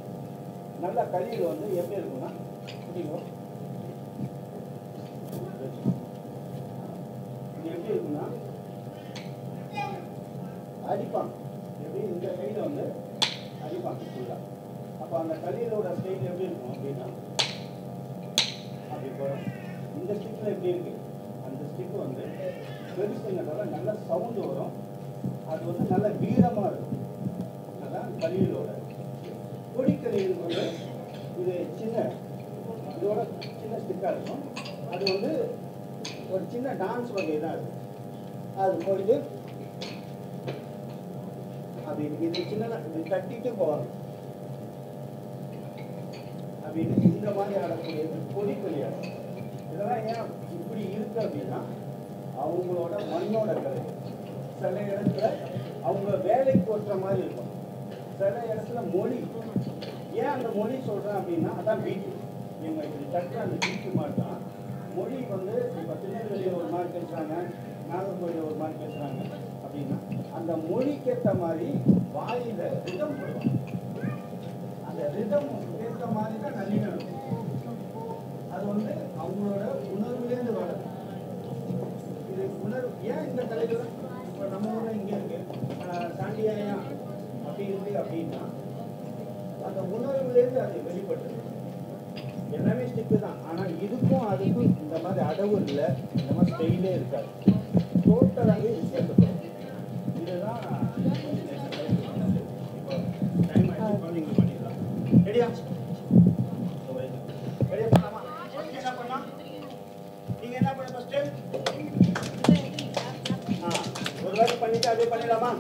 நல்ல களியல் வந்து எப்படி இருக்குன்னா இது எப்படி இருக்குன்னா அடிப்பாங்க. எப்படி இந்த கையில் வந்து அடிப்பாங்க ஃபுல்லாக. அப்போ அந்த களியலோட ஸ்டைல் எப்படி இருக்கும் அப்படின்னா அப்படி போகிறோம். இந்த ஸ்டிக்கில் எப்படி இருக்குது, அந்த ஸ்டிக்கு வந்து பெருசுங்கிறதால நல்ல சவுண்டு வரும். அது வந்து நல்ல வீரமாக இருக்கும். அதுதான் களியலோட. கொடிக்கலியல் வந்து இது சின்ன இதோட சின்ன ஸ்டிக்காக இருக்கும். அது வந்து ஒரு சின்ன டான்ஸ் வகை தான் இருக்கும். அது போயிட்டு அப்படி இது சின்னதாக தட்டிட்டு போவாங்க. அப்படின்னு இந்த மாதிரி ஆடக்கூடியது கொடிக்கொல்லி ஆடும். இதெல்லாம் ஏன் இப்படி இருக்கு அப்படின்னா அவங்களோட மண்ணோட கலை. சில இடத்துல அவங்க வேலைக்கு ஓட்டுற மாதிரி இருக்கும். சில இடத்துல மொழி. ஏன் அந்த மொழி சொல்கிறேன் அப்படின்னா அதான் பீட்டு. இவங்க இப்படி தட்டுற அந்த பீட்டு மாதிரி தான் மொழி. வந்து இப்போ திருநெல்வேலியில் ஒரு மாதிரி பேசுகிறாங்க, நாகர்கோயிலில் ஒரு மாதிரி பேசுகிறாங்க அப்படின்னா அந்த மொழிக்கேற்ற மாதிரி வாயில ரிதம் போடுவாங்க. அந்த ரிதம் ஏற்ற மாதிரி தான் நளினம். அது வந்து அவங்களோட உணர்வுலேருந்து வரும். இது உணர்வு. ஏன் இந்த கலைகள் இப்போ நம்ம ஊரில் இங்கே இருக்கு தாண்டியா அப்படி இருக்கு அப்படின்னா அந்த உணர்வுலேருந்து அது வெளிப்பட்டு எல்லாமே ஸ்டிக்கு தான். ஆனால் இதுக்கும் அதுக்கும் இந்த மாதிரி அடவு இல்லை, இந்த மாதிரி ஸ்டைலே இருக்காது. டோட்டலாகவே சேர்க்கப்படும். இதுதான் இப்போ டைம் ஆகிடுச்சு, நீங்கள் பண்ணிடலாம். ரெடியா? ரெடியா பண்ணலாமா? ஃபஸ்ட்டு என்ன பண்ணலாம்? நீங்கள் என்ன பண்ண ஃபஸ்ட்டு? ஒரு வேலை பண்ணிவிட்டு அதே பண்ணிடலாமா?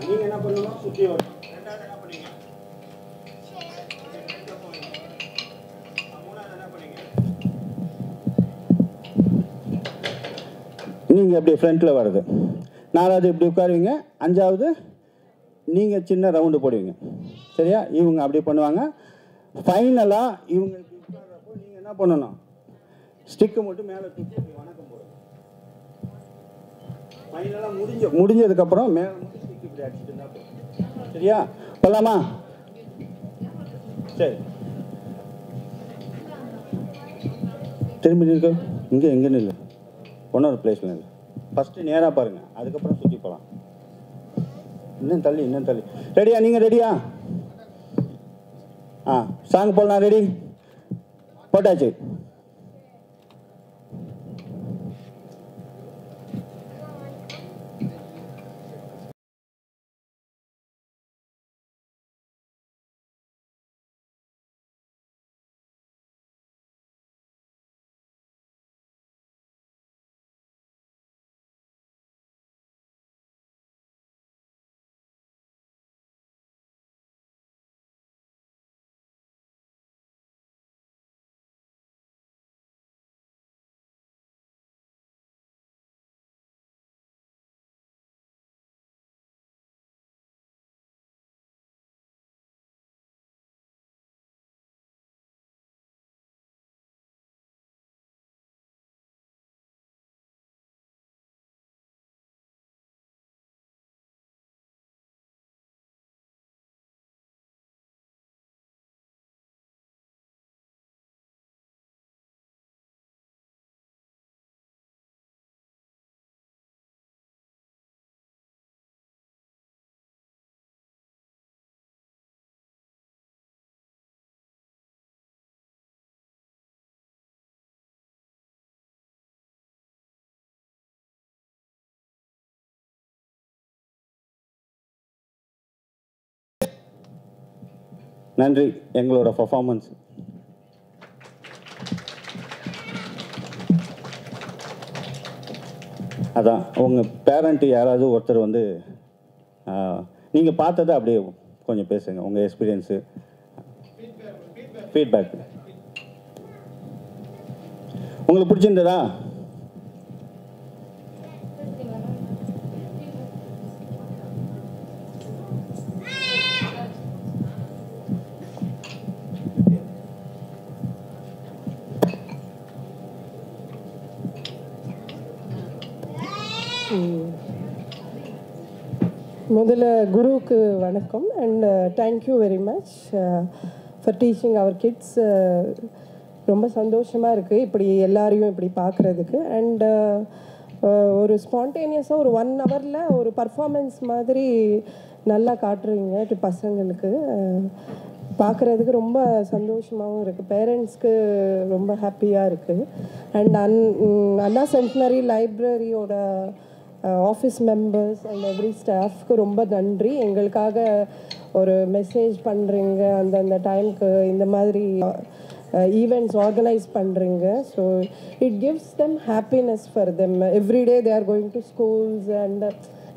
நீங்கள் என்ன பண்ணணும்? சுற்றி வரும். ரெண்டாவது என்ன பண்ணீங்க? நீங்கள் அப்படி ஃப்ரண்ட்டில் வர்றது. நாலாவது இப்படி உட்காருவீங்க. அஞ்சாவது நீங்கள் சின்ன ரவுண்டு போடுவீங்க. சரியா? இவங்க அப்படி பண்ணுவாங்க. ஃபைனலாக இவங்க இப்படி உட்கார்றப்போ நீங்கள் என்ன பண்ணணும்? ஸ்டிக்கு மட்டும் மேலே தூக்கி வணக்கம் போடுங்க. ஃபைனலாக முடிஞ்சதுக்கப்புறம் மேலே மட்டும் ஸ்டிக் இப்படி அடிச்சுட்டு இருந்தால் போதும். சரியா? போகலாமா? சரி, திரும்பி நிற்கு. இங்கே எங்கே நில்லு, ஒன்னொரு பிளேஸில் நில்லு. ஃபஸ்ட்டு நேராக பாருங்கள், அதுக்கப்புறம் சுற்றி போகலாம். இன்னும் தள்ளி. ரெடியா? நீங்கள் ரெடியா? சாங் போடலாம். ரெடி? போட்டாச்சு. நன்றி. எங்களோட பர்ஃபார்மன்ஸ் அதான். உங்கள் பேரண்ட்டு யாராவது ஒருத்தர் வந்து நீங்கள் பார்த்ததை அப்படியே கொஞ்சம் பேசுங்க, உங்கள் எக்ஸ்பீரியன்ஸு, ஃபீட்பேக். உங்களுக்கு பிடிச்சிருந்ததா? முதல்ல குருவுக்கு வணக்கம் and thank you very much for teaching our kids. ரொம்ப சந்தோஷமாக இருக்குது இப்படி எல்லாரையும் இப்படி பார்க்குறதுக்கு. அண்ட் ஒரு ஸ்பான்டேனியஸாக ஒரு 1 ஹவரில் ஒரு பர்ஃபார்மன்ஸ் மாதிரி நல்லா காட்டுறீங்க பசங்களுக்கு. பார்க்குறதுக்கு ரொம்ப சந்தோஷமாகவும் இருக்குது. பேரண்ட்ஸ்க்கு ரொம்ப ஹாப்பியாக இருக்குது. அண்ட் அண்ணா சென்டினரி லைப்ரரியோட ஆஃபீஸ் மெம்பர்ஸ் அண்ட் எவ்ரி ஸ்டாஃப்க்கு ரொம்ப நன்றி. எங்களுக்காக ஒரு மெசேஜ் பண்ணுறீங்க, அந்தந்த டைமுக்கு இந்த மாதிரி ஈவெண்ட்ஸ் ஆர்கனைஸ் பண்ணுறீங்க. So it gives them happiness for them. Every day they are going to schools and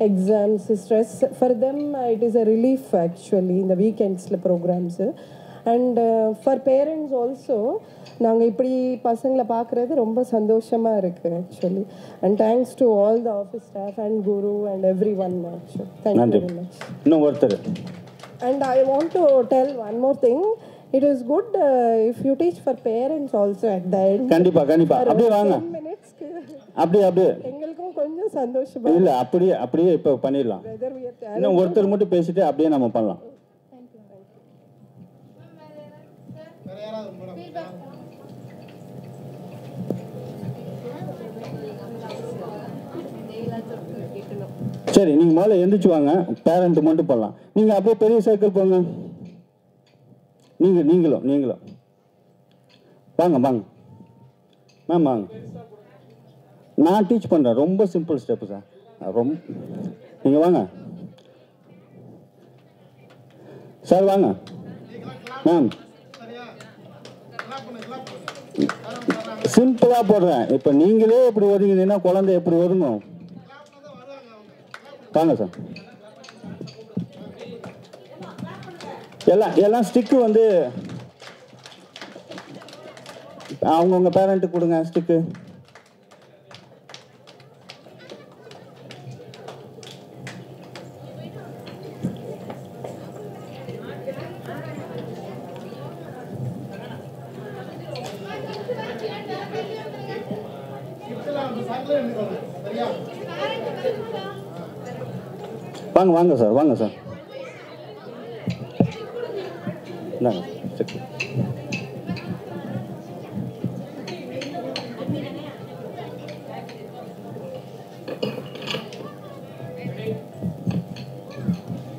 exams stress for them it is a relief actually இந்த வீக்கெண்ட்ஸில் programmes. And for parents also நாங்கள் இப்படி பசங்களை பார்க்குறது ரொம்ப சந்தோஷமாக இருக்குது actually. And thanks to all the office staff and Guru and every one actually. Thank you very much. இன்னும் ஒருத்தர். And I want to tell one more thing. It is good if you teach for parents also at the end. கண்டிப்பாக கண்டிப்பாக அப்படியே வாங்க. அப்படியே எங்களுக்கும் கொஞ்சம் சந்தோஷமா இல்லை, அப்படியே இப்போ பண்ணிடலாம். இன்னும் ஒருத்தர் மட்டும் பேசிட்டு அப்படியே நம்ம பண்ணலாம். சரி, நீங்கள் முதல்ல எந்திரிச்சு வாங்க. பேரண்ட் மட்டும் பண்ணலாம். நீங்கள் அப்படியே பெரிய சர்க்கிள் போங்க. நீங்களும் வாங்க மேம் வாங்க. நான் டீச் பண்ணுறேன். ரொம்ப சிம்பிள் ஸ்டெப்பு சார். நீங்கள் வாங்க சார், வாங்க மேம். சிம்பிளாக போடுறேன். இப்போ நீங்களே எப்படி ஒதுங்கினீங்கன்னா குழந்தை எப்படி ஒதுங்கும்? வாங்க சார். எல்லாம் ஸ்டிக்கு வந்து அவங்கவுங்க பேரண்ட்டுக்கு கொடுங்க ஸ்டிக்கு. வாங்க சார், வாங்க சார். இந்தாங்க ஸ்டிக்கு.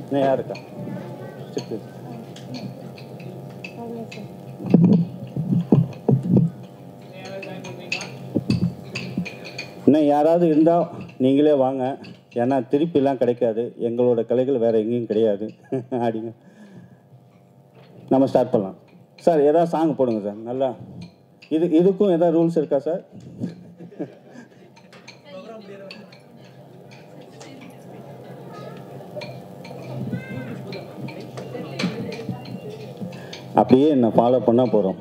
இன்னும் யாருக்கா ஸ்டிக்கு? இன்னும் யாராவது இருந்தால் நீங்களே வாங்க. ஏன்னா திருப்பிலாம் கிடைக்காது. எங்களோட கலைகள் வேறு எங்கேயும் கிடையாது. ஆடிங்க. நம்ம ஸ்டார்ட் பண்ணலாம் சார். ஏதாவது சாங் போடுங்க சார். நல்லா இதுக்கும் ஏதாவது ரூல்ஸ் இருக்கா சார்? அப்படியே என்ன ஃபாலோ பண்ணால் போகிறோம்.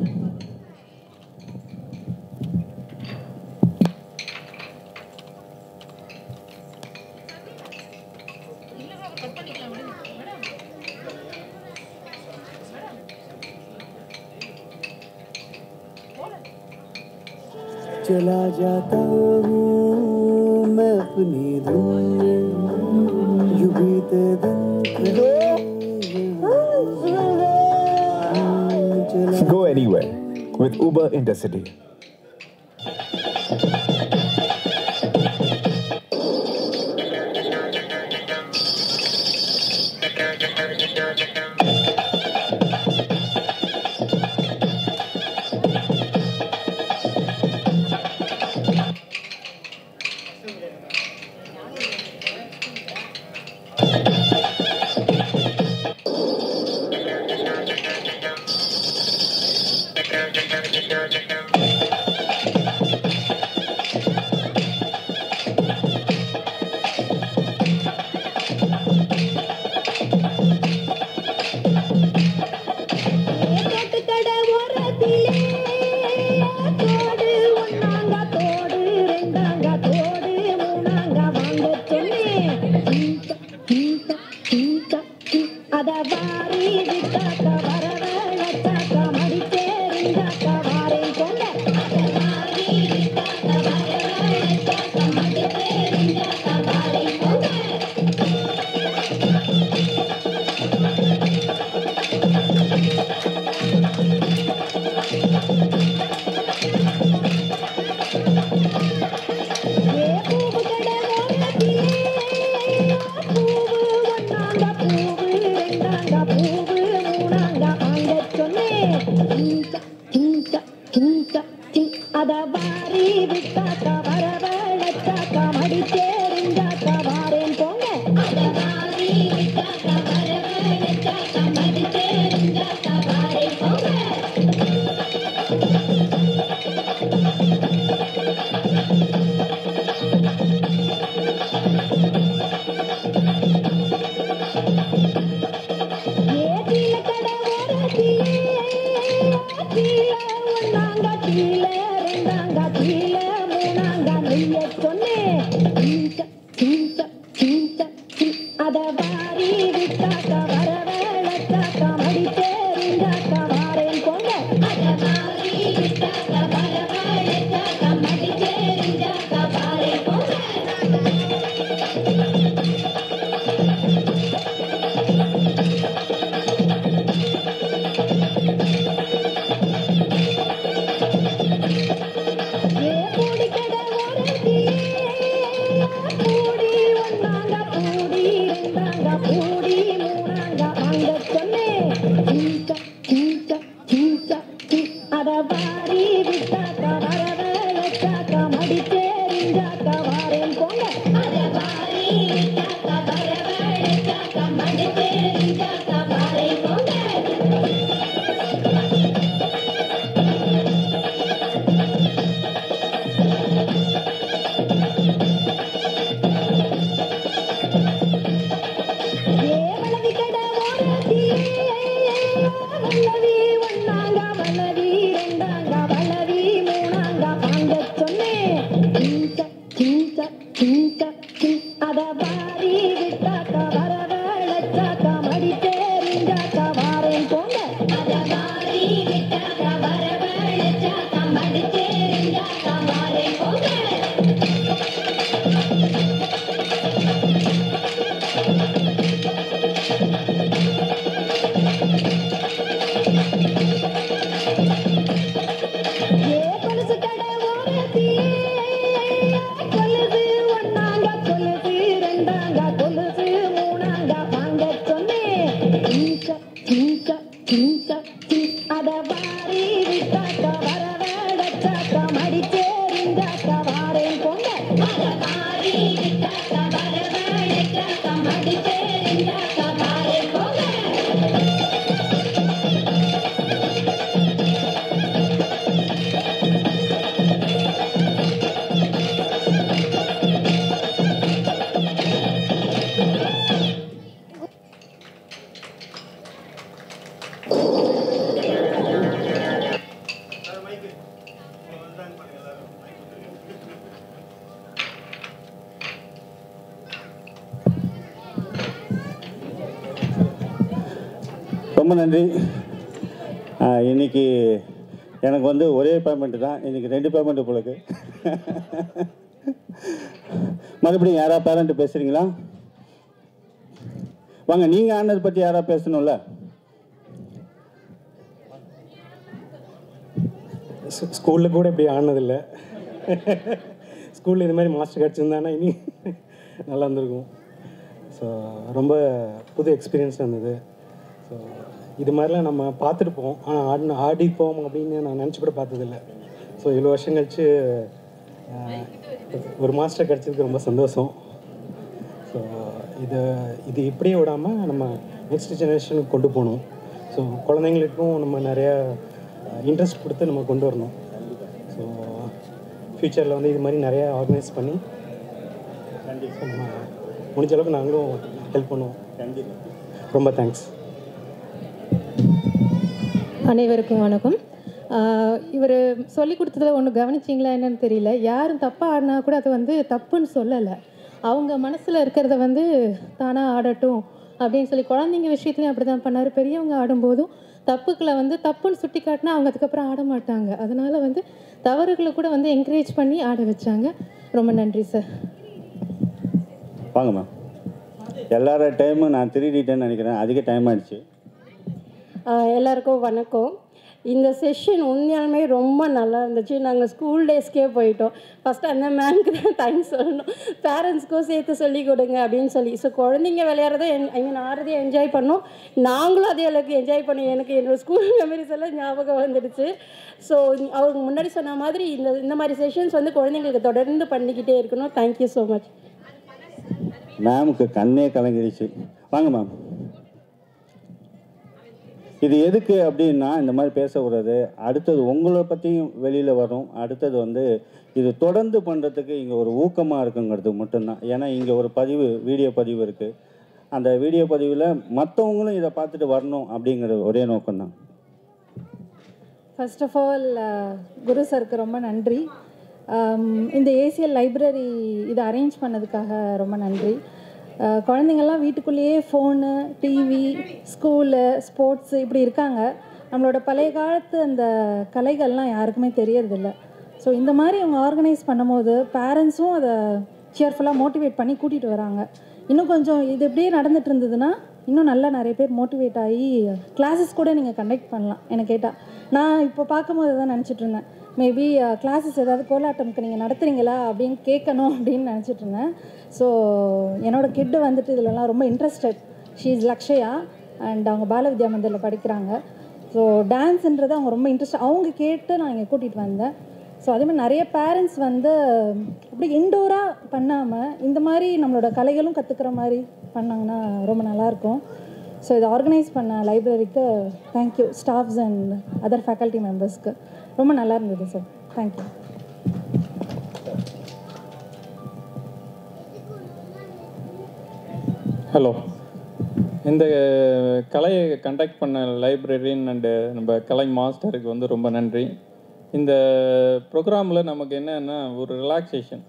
चला जाता हूँ मैं अपनी धुन में, यूं बीते दिन Go anywhere with Uber Intercity. அத வாரி விட்டாக்க வரவழைச்சாக்க மடி தெரிஞ்சாக்க வாரேன் போங்க அத வாரி விட்டாக்க வரவழைச்சாக்க மடி தெரிஞ்சாக்க வாரேன் போங்க ரொம்ப நன்றி. இன்னைக்கு எனக்கு வந்து ஒரே பேமெண்ட் தான், இன்னைக்கு 2 பேமெண்ட் போலக்கு. மறுபடியும் யாராவது பேரண்ட் பேசுகிறீங்களா? வாங்க, நீங்கள் ஆனதை பற்றி யாராவது பேசணும்ல? ஸ்கூலில் கூட இப்படி ஆனதில்லை. ஸ்கூலில் இது மாதிரி மாஸ்டர் கிடச்சிருந்தானா இனி நல்லா இருந்திருக்கும். ஸோ ரொம்ப புது எக்ஸ்பீரியன்ஸ் இருந்தது. ஸோ இது மாதிரிலாம் நம்ம பார்த்துருப்போம், ஆனால் ஆடிப்போம் அப்படின்னு நான் நினச்சி கூட பார்த்ததில்லை. ஸோ இவ்வளோ வருஷம் கழிச்சு ஒரு மாஸ்டர் கிடச்சதுக்கு ரொம்ப சந்தோஷம். ஸோ இது இப்படியே விடாமல் நம்ம நெக்ஸ்ட் ஜெனரேஷனுக்கு கொண்டு போகணும். ஸோ குழந்தைங்களுக்கும் நம்ம நிறையா இன்ட்ரெஸ்ட் கொடுத்து நம்ம கொண்டு வரணும். ஸோ ஃப்யூச்சரில் வந்து இது மாதிரி நிறையா ஆர்கனைஸ் பண்ணி கண்டிப்பாக நம்ம முடிஞ்ச அளவுக்கு நாங்களும் ஹெல்ப் பண்ணுவோம். கண்டிப்பாக ரொம்ப தேங்க்ஸ். அனைவருக்கும் வணக்கம். இவர் சொல்லி கொடுத்ததில் ஒன்று கவனிச்சிங்களா என்னன்னு தெரியல, யாரும் தப்பாக ஆடினா கூட அது வந்து தப்புன்னு சொல்லலை. அவங்க மனசில் இருக்கிறத வந்து தானாக ஆடட்டும் அப்படின்னு சொல்லி குழந்தைங்க விஷயத்துலையும் அப்படி தான் பண்ணார். பெரியவங்க ஆடும்போதும் தப்புக்களை வந்து தப்புன்னு சுட்டி காட்டினா அவங்க அதுக்கப்புறம் ஆட மாட்டாங்க. அதனால் வந்து தவறுகளை கூட வந்து என்கரேஜ் பண்ணி ஆட வச்சாங்க. ரொம்ப நன்றி சார். வாங்க மேம். எல்லார டைமும் நான் திருடிட்டேன்னு நினைக்கிறேன், அதிக டைம் ஆயிடுச்சு. எல்லாருக்கும் வணக்கம். இந்த செஷன் உண்மையாலுமே ரொம்ப நல்லா இருந்துச்சு. நாங்கள் ஸ்கூல் டேஸ்க்கே போயிட்டோம். ஃபஸ்ட்டு அந்த மேம்க்கு தான் தேங்க்ஸ் சொல்லணும், பேரண்ட்ஸ்க்கும் சேர்த்து சொல்லிக் கொடுங்க அப்படின்னு சொல்லி. ஸோ குழந்தைங்க விளையாடுறதை ஆடுறதே என்ஜாய் பண்ணோம், நாங்களும் அதே அளவுக்கு என்ஜாய் பண்ணோம். எனக்கு என்னோடய ஸ்கூல் மெமரிஸ் எல்லாம் ஞாபகம் வந்துடுச்சு. ஸோ அவங்க முன்னாடி சொன்ன மாதிரி இந்த மாதிரி செஷன்ஸ் வந்து குழந்தைங்களுக்கு தொடர்ந்து பண்ணிக்கிட்டே இருக்கணும். Thank you so much. மேமுக்கு கண்ணே கலங்கிடுச்சு. வாங்க மேம். இது எதுக்கு அப்படின்னா, இந்த மாதிரி பேசக்கூடாது, அடுத்தது உங்களை பற்றியும் வெளியில் வரும். அடுத்தது வந்து இது தொடர்ந்து பண்ணுறதுக்கு இங்கே ஒரு ஊக்கமாக இருக்குங்கிறது மட்டும்தான். ஏன்னா இங்கே ஒரு பதிவு, வீடியோ பதிவு இருக்குது. அந்த வீடியோ பதிவில் மற்றவங்களும் இதை பார்த்துட்டு வரணும் அப்படிங்கிற ஒரே நோக்கம்தான். ஃபர்ஸ்ட் ஆஃப் ஆல் குரு சருக்கு ரொம்ப நன்றி. இந்த ஏசிஎல் லைப்ரரி இதை அரேஞ்ச் பண்ணதுக்காக ரொம்ப நன்றி. குழந்தைங்கள்லாம் வீட்டுக்குள்ளேயே ஃபோனு, டிவி, ஸ்கூலு, ஸ்போர்ட்ஸு இப்படி இருக்காங்க. நம்மளோட பழைய காலத்து அந்த கலைகள்லாம் யாருக்குமே தெரியறதில்ல. ஸோ இந்த மாதிரி அவங்க ஆர்கனைஸ் பண்ணும்போது பேரண்ட்ஸும் அதை சியர்ஃபுல்லாக மோட்டிவேட் பண்ணி கூட்டிகிட்டு வராங்க. இன்னும் கொஞ்சம் இது இப்படியே நடந்துகிட்டு இருந்ததுன்னா இன்னும் நல்லா நிறைய பேர் மோட்டிவேட் ஆகி கிளாஸஸ் கூட நீங்கள் கண்டக்ட் பண்ணலாம். என்னை கேட்டால் நான் இப்போ பார்க்கும்போது தான் நினச்சிட்டு இருந்தேன், மேபி கிளாஸஸ் ஏதாவது கோலாட்டம்க்கு நீங்கள் நடத்துகிறீங்களா அப்படின்னு கேட்கணும் அப்படின்னு நினச்சிட்டு இருந்தேன். ஸோ என்னோடய கிட்டு வந்துட்டு இதிலலாம் ரொம்ப interested. She is Lakshya and அவங்க பாலவித்யா மந்திரில் படிக்கிறாங்க. ஸோ டான்ஸுன்றது அவங்க ரொம்ப இன்ட்ரெஸ்ட், அவங்க கேட்டு நான் இங்கே கூட்டிகிட்டு வந்தேன். ஸோ அதேமாதிரி நிறைய பேரண்ட்ஸ் வந்து அப்படி இன்டோராக பண்ணாமல் இந்த மாதிரி நம்மளோட கலைகளும் கற்றுக்கிற மாதிரி பண்ணாங்கன்னா ரொம்ப நல்லாயிருக்கும். ஸோ இதை ஆர்கனைஸ் பண்ண லைப்ரரிக்கு thank you, staffs and other faculty மெம்பர்ஸ்க்கு ரொம்ப நல்லா இருந்தது சார். தேங்க்யூ. ஹலோ. இந்த கலையை கண்டக்ட் பண்ண லைப்ரரியன் அண்டு நம்ம கலை மாஸ்டருக்கு வந்து ரொம்ப நன்றி. இந்த ப்ரோக்ராமில் நமக்கு என்னென்னா ஒரு ரிலாக்ஸேஷன்,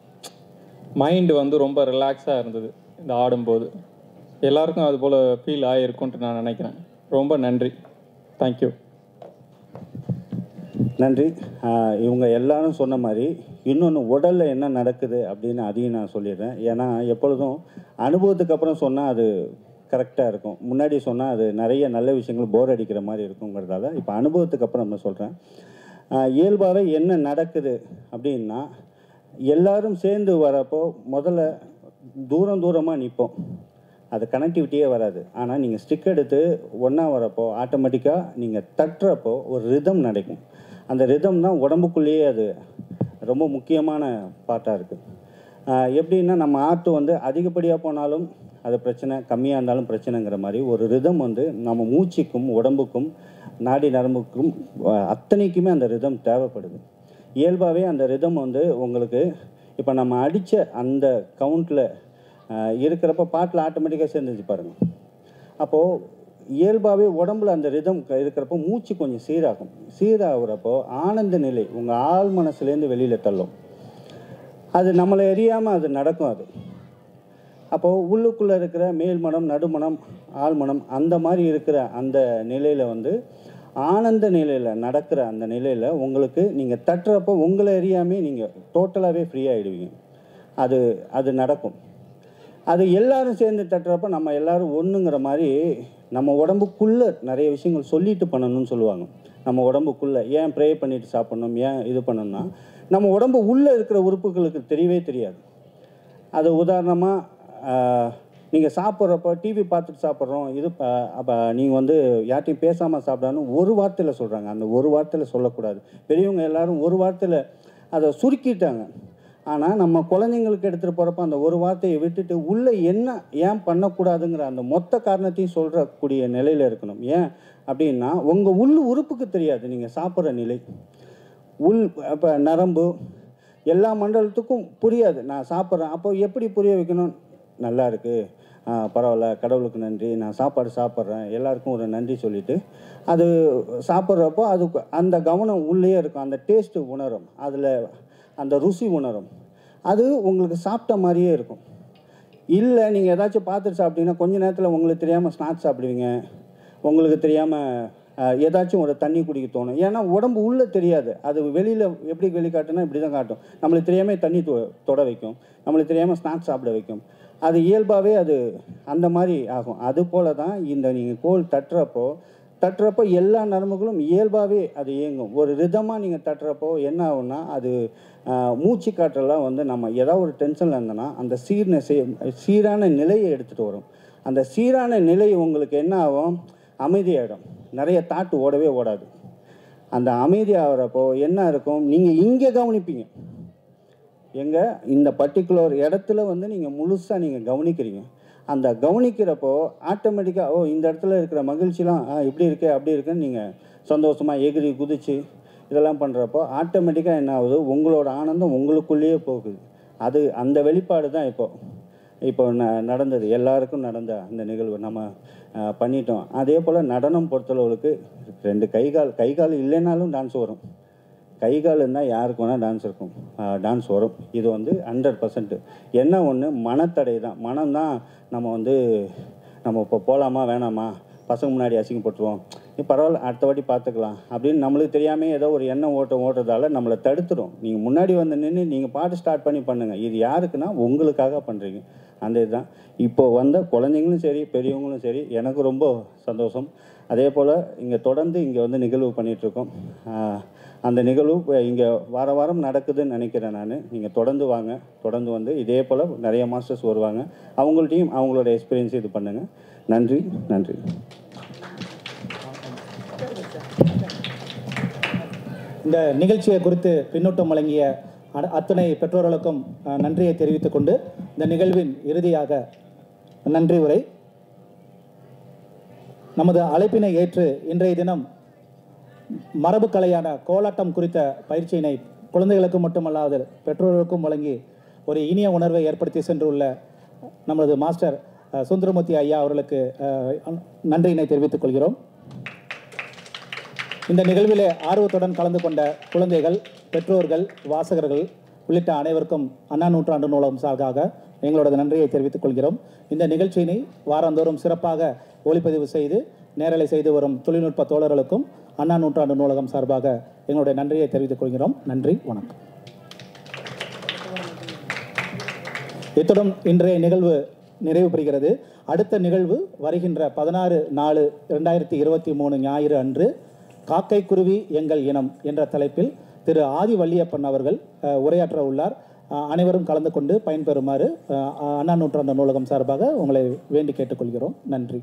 மைண்டு வந்து ரொம்ப ரிலாக்ஸாக இருந்தது இந்த ஆடும்போது. எல்லாருக்கும் அது போல் ஃபீல் ஆகிருக்குன்ட்டு நான் நினைக்கிறேன். ரொம்ப நன்றி. தேங்க்யூ. நன்றி. இவங்க எல்லாரும் சொன்ன மாதிரி இன்னொன்று உடலில் என்ன நடக்குது அப்படின்னு அதையும் நான் சொல்லிடுறேன். ஏன்னா எப்பொழுதும் அனுபவத்துக்கு அப்புறம் சொன்னால் அது கரெக்டாக இருக்கும். முன்னாடி சொன்னால் அது நிறைய நல்ல விஷயங்கள் போர் அடிக்கிற மாதிரி இருக்குங்கிறதால இப்போ அனுபவத்துக்கு அப்புறம் நான் சொல்கிறேன். இயல்பாகவே என்ன நடக்குது அப்படின்னா, எல்லாரும் சேர்ந்து வரப்போ முதல்ல தூரமாக நிற்போம். அது கனெக்டிவிட்டியே வராது. ஆனால் நீங்கள் ஸ்டிக் எடுத்து ஒன்றா வரப்போ ஆட்டோமேட்டிக்காக நீங்கள் தட்டுறப்போ ஒரு ரிதம் நடக்கும். அந்த ரிதம் தான் உடம்புக்குள்ளேயே அது ரொம்ப முக்கியமான பார்ட்டாக இருக்குது. எப்படின்னா நம்ம ஆர்ட் வந்து அதிகப்படியாக போனாலும் அது பிரச்சனை, கம்மியாக இருந்தாலும் பிரச்சனைங்கிற மாதிரி ஒரு ரிதம் வந்து நம்ம மூச்சுக்கும் உடம்புக்கும் நாடி நரம்புக்கும் அத்தனைக்குமே அந்த ரிதம் தேவைப்படுது. இயல்பாகவே அந்த ரிதம் வந்து உங்களுக்கு இப்போ நம்ம அடித்த அந்த கவுண்டில் இருக்கிறப்ப பாட்டில் ஆட்டோமேட்டிக்காக சேர்ந்துச்சு பாருங்கள். அப்போது இயல்பாகவே உடம்புல அந்த ரிதம் இருக்கிறப்போ மூச்சு கொஞ்சம் சீராகும். சீராகிறப்போ ஆனந்த நிலை உங்கள் ஆள் மனசுலேருந்து வெளியில் தள்ளும். அது நம்மளை எரியாமல் அது நடக்கும். அது அப்போது உள்ளுக்குள்ளே இருக்கிற மேல்மனம், நடுமனம், ஆழ்மனம் அந்த மாதிரி இருக்கிற அந்த நிலையில் வந்து ஆனந்த நிலையில் நடக்கிற அந்த நிலையில் உங்களுக்கு நீங்கள் தட்டுறப்போ உங்களை எரியாமே நீங்கள் டோட்டலாகவே ஃப்ரீ ஆகிடுவீங்க. அது நடக்கும். அது எல்லாரும் சேர்ந்து தட்டுறப்ப நம்ம எல்லோரும் ஒன்றுங்கிற மாதிரி நம்ம உடம்புக்குள்ளே நிறைய விஷயங்கள் சொல்லிட்டு பண்ணணும்னு சொல்லுவாங்க. நம்ம உடம்புக்குள்ளே ஏன் ப்ரே பண்ணிட்டு சாப்பிட்ணும், ஏன் இது பண்ணணும்னா நம்ம உடம்பு உள்ளே இருக்கிற உறுப்புகளுக்கு தெரியவே தெரியாது. அது உதாரணமாக நீங்கள் சாப்பிட்றப்போ டிவி பார்த்துட்டு சாப்பிட்றோம், இது அப்போ நீங்கள் வந்து யார்ட்டையும் பேசாமல் சாப்பிடான்னு ஒரு வார்த்தையில் சொல்கிறாங்க. அந்த ஒரு வார்த்தையில் சொல்லக்கூடாது. பெரியவங்க எல்லோரும் ஒரு வார்த்தையில் அதை சுருக்கிட்டாங்க. ஆனால் நம்ம குழந்தைங்களுக்கு எடுத்துகிட்டு போகிறப்ப அந்த ஒரு வார்த்தையை விட்டுட்டு உள்ளே என்ன ஏன் பண்ணக்கூடாதுங்கிற அந்த மொத்த காரணத்தையும் சொல்கிறக்கூடிய நிலையில் இருக்கணும். ஏன் அப்படின்னா உங்கள் உள் உறுப்புக்கு தெரியாது நீங்கள் சாப்பிட்ற நிலை. இப்போ நரம்பு எல்லா மண்டலத்துக்கும் புரியாது நான் சாப்பிட்றேன். அப்போ எப்படி புரிய வைக்கணும்? நல்லா இருக்குது, பரவாயில்ல, கடவுளுக்கு நன்றி, நான் சாப்பாடு சாப்பிட்றேன், எல்லாருக்கும் ஒரு நன்றி சொல்லிவிட்டு அது சாப்பிட்றப்போ அது அந்த கவனம் உள்ளே இருக்கும். அந்த டேஸ்ட்டு உணரும், அதில் அந்த ருசி உணரும். அது உங்களுக்கு சாப்பிட்ட மாதிரியே இருக்கும். இல்லை நீங்கள் ஏதாச்சும் பார்த்துட்டு சாப்பிட்டீங்கன்னா கொஞ்சம் நேரத்தில் உங்களுக்கு தெரியாமல் ஸ்நாக்ஸ் சாப்பிடுவீங்க, உங்களுக்கு தெரியாமல் ஏதாச்சும் ஒரு தண்ணி குடிக்க தோணும். ஏன்னா உடம்பு உள்ளே தெரியாது. அது வெளியில் எப்படி வெளிக்காட்டுனா இப்படி தான் காட்டும். நம்மளுக்கு தெரியாமல் தண்ணி தொட வைக்கும், நம்மளுக்கு தெரியாமல் ஸ்நாக்ஸ் சாப்பிட வைக்கும். அது இயல்பாகவே அது அந்த மாதிரி ஆகும். அது போல தான் இந்த நீங்கள் கோல் தட்டுறப்போ எல்லா நரம்புகளும் இயல்பாகவே அது இயங்கும். ஒரு ரிதமாக நீங்கள் தட்டுறப்போ என்ன ஆகும்னா அது மூச்சு காற்றெல்லாம் வந்து நம்ம ஏதாவது ஒரு டென்ஷனில் இருந்தோன்னா அந்த சீரான நிலையை எடுத்துகிட்டு வரும். அந்த சீரான நிலை உங்களுக்கு என்ன ஆகும்? அமைதியாகிடும். நிறைய தாட்டு ஓடவே ஓடாது. அந்த அமைதியாகிறப்போ என்ன இருக்கும்? நீங்கள் இங்கே கவனிப்பீங்க. எங்கே இந்த பர்டிகுலர் இடத்துல வந்து நீங்கள் முழுசாக நீங்கள் கவனிக்கிறீங்க. அந்த கவனிக்கிறப்போ ஆட்டோமேட்டிக்காக இந்த இடத்துல இருக்கிற மகிழ்ச்சிலாம் இப்படி இருக்கே அப்படி இருக்குன்னு நீங்கள் சந்தோஷமாக எகிரி குதிச்சு இதெல்லாம் பண்ணுறப்போ ஆட்டோமேட்டிக்காக என்ன ஆகுது? உங்களோட ஆனந்தம் உங்களுக்குள்ளேயே போகுது. அது அந்த வெளிப்பாடு தான் இப்போ நடந்தது. எல்லாருக்கும் நடந்த அந்த நிகழ்வு நம்ம பண்ணிட்டோம். அதே போல் நடனம் பொறுத்தளவுக்கு 2 கை கால் இல்லைனாலும் டான்ஸ் வரும். கை கால் இருந்தால் யாருக்கு வேணால் டான்ஸ் வரும். இது வந்து 100%. என்ன ஒன்று, மனத்தடை தான். மனம்தான் நம்ம இப்போ போகலாமா வேணாமா, பசங்க முன்னாடி அசிங்கப்பட்டுருவோம், பரவாயில்ல அடுத்த வாட்டி பார்த்துக்கலாம் அப்படின்னு நம்மளுக்கு தெரியாமல் ஏதோ ஒரு எண்ணம் ஓட்டுறதால நம்மளை தடுத்துடும். நீங்கள் முன்னாடி வந்து நின்று நீங்கள் பாட்டு ஸ்டார்ட் பண்ணுங்கள். இது யாருக்குன்னா உங்களுக்காக பண்ணுறீங்க. அந்த இதுதான் இப்போ வந்த குழந்தைங்களும் சரி பெரியவங்களும் சரி எனக்கு ரொம்ப சந்தோஷம். அதே போல் இங்கே தொடர்ந்து இங்கே வந்து நிகழ்வு பண்ணிகிட்ருக்கோம். அந்த நிகழ்வு இங்கே வாரம் நடக்குதுன்னு நினைக்கிறேன் நான். நீங்கள் தொடர்ந்து வாங்க, தொடர்ந்து வந்து இதே போல் நிறைய மாஸ்டர்ஸ் வருவாங்க. அவங்கள்ட்டையும் அவங்களோட எக்ஸ்பீரியன்ஸ் இது பண்ணுங்கள். நன்றி. இந்த நிகழ்ச்சியை குறித்து பின்னூட்டம் வழங்கிய அத்தனை பெற்றோர்களுக்கும் நன்றியை தெரிவித்துக் கொண்டு இந்த நிகழ்வின் இறுதியாக நன்றி உரை. நமது அழைப்பினை ஏற்று இன்றைய தினம் மரபு கலையான கோலாட்டம் குறித்த பயிற்சியினை குழந்தைகளுக்கும் மட்டுமல்லாது பெற்றோர்களுக்கும் வழங்கி ஒரு இனிய உணர்வை ஏற்படுத்தி சென்றுள்ள நமது மாஸ்டர் சுந்தரமூர்த்தி ஐயா அவர்களுக்கு நன்றியினை தெரிவித்துக் கொள்கிறோம். இந்த நிகழ்விலே ஆர்வத்துடன் கலந்து கொண்ட குழந்தைகள், பெற்றோர்கள், வாசகர்கள் உள்ளிட்ட அனைவருக்கும் அண்ணா நூற்றாண்டு நூலகம் சார்பாக எங்களோட நன்றியை தெரிவித்துக் கொள்கிறோம். இந்த நிகழ்ச்சியினை வாரந்தோறும் சிறப்பாக ஒளிப்பதிவு செய்து நேரலை செய்து வரும் தொழில்நுட்ப தோழர்களுக்கும் அண்ணா நூற்றாண்டு நூலகம் சார்பாக எங்களுடைய நன்றியை தெரிவித்துக் கொள்கிறோம். நன்றி, வணக்கம். இத்துடன் இன்றைய நிகழ்வு நிறைவு பெறுகிறது. அடுத்த நிகழ்வு வருகின்ற 16/4/2023 ஞாயிறு அன்று காக்கை குருவி எங்கள் இனம் என்ற தலைப்பில் திரு ஆதி வள்ளியப்பன் அவர்கள் உரையாற்ற உள்ளார். அனைவரும் கலந்து கொண்டு பயன்பெறுமாறு அண்ணா நூற்றாண்டு நூலகம் சார்பாக உங்களை வேண்டி கேட்டுக்கொள்கிறோம். நன்றி.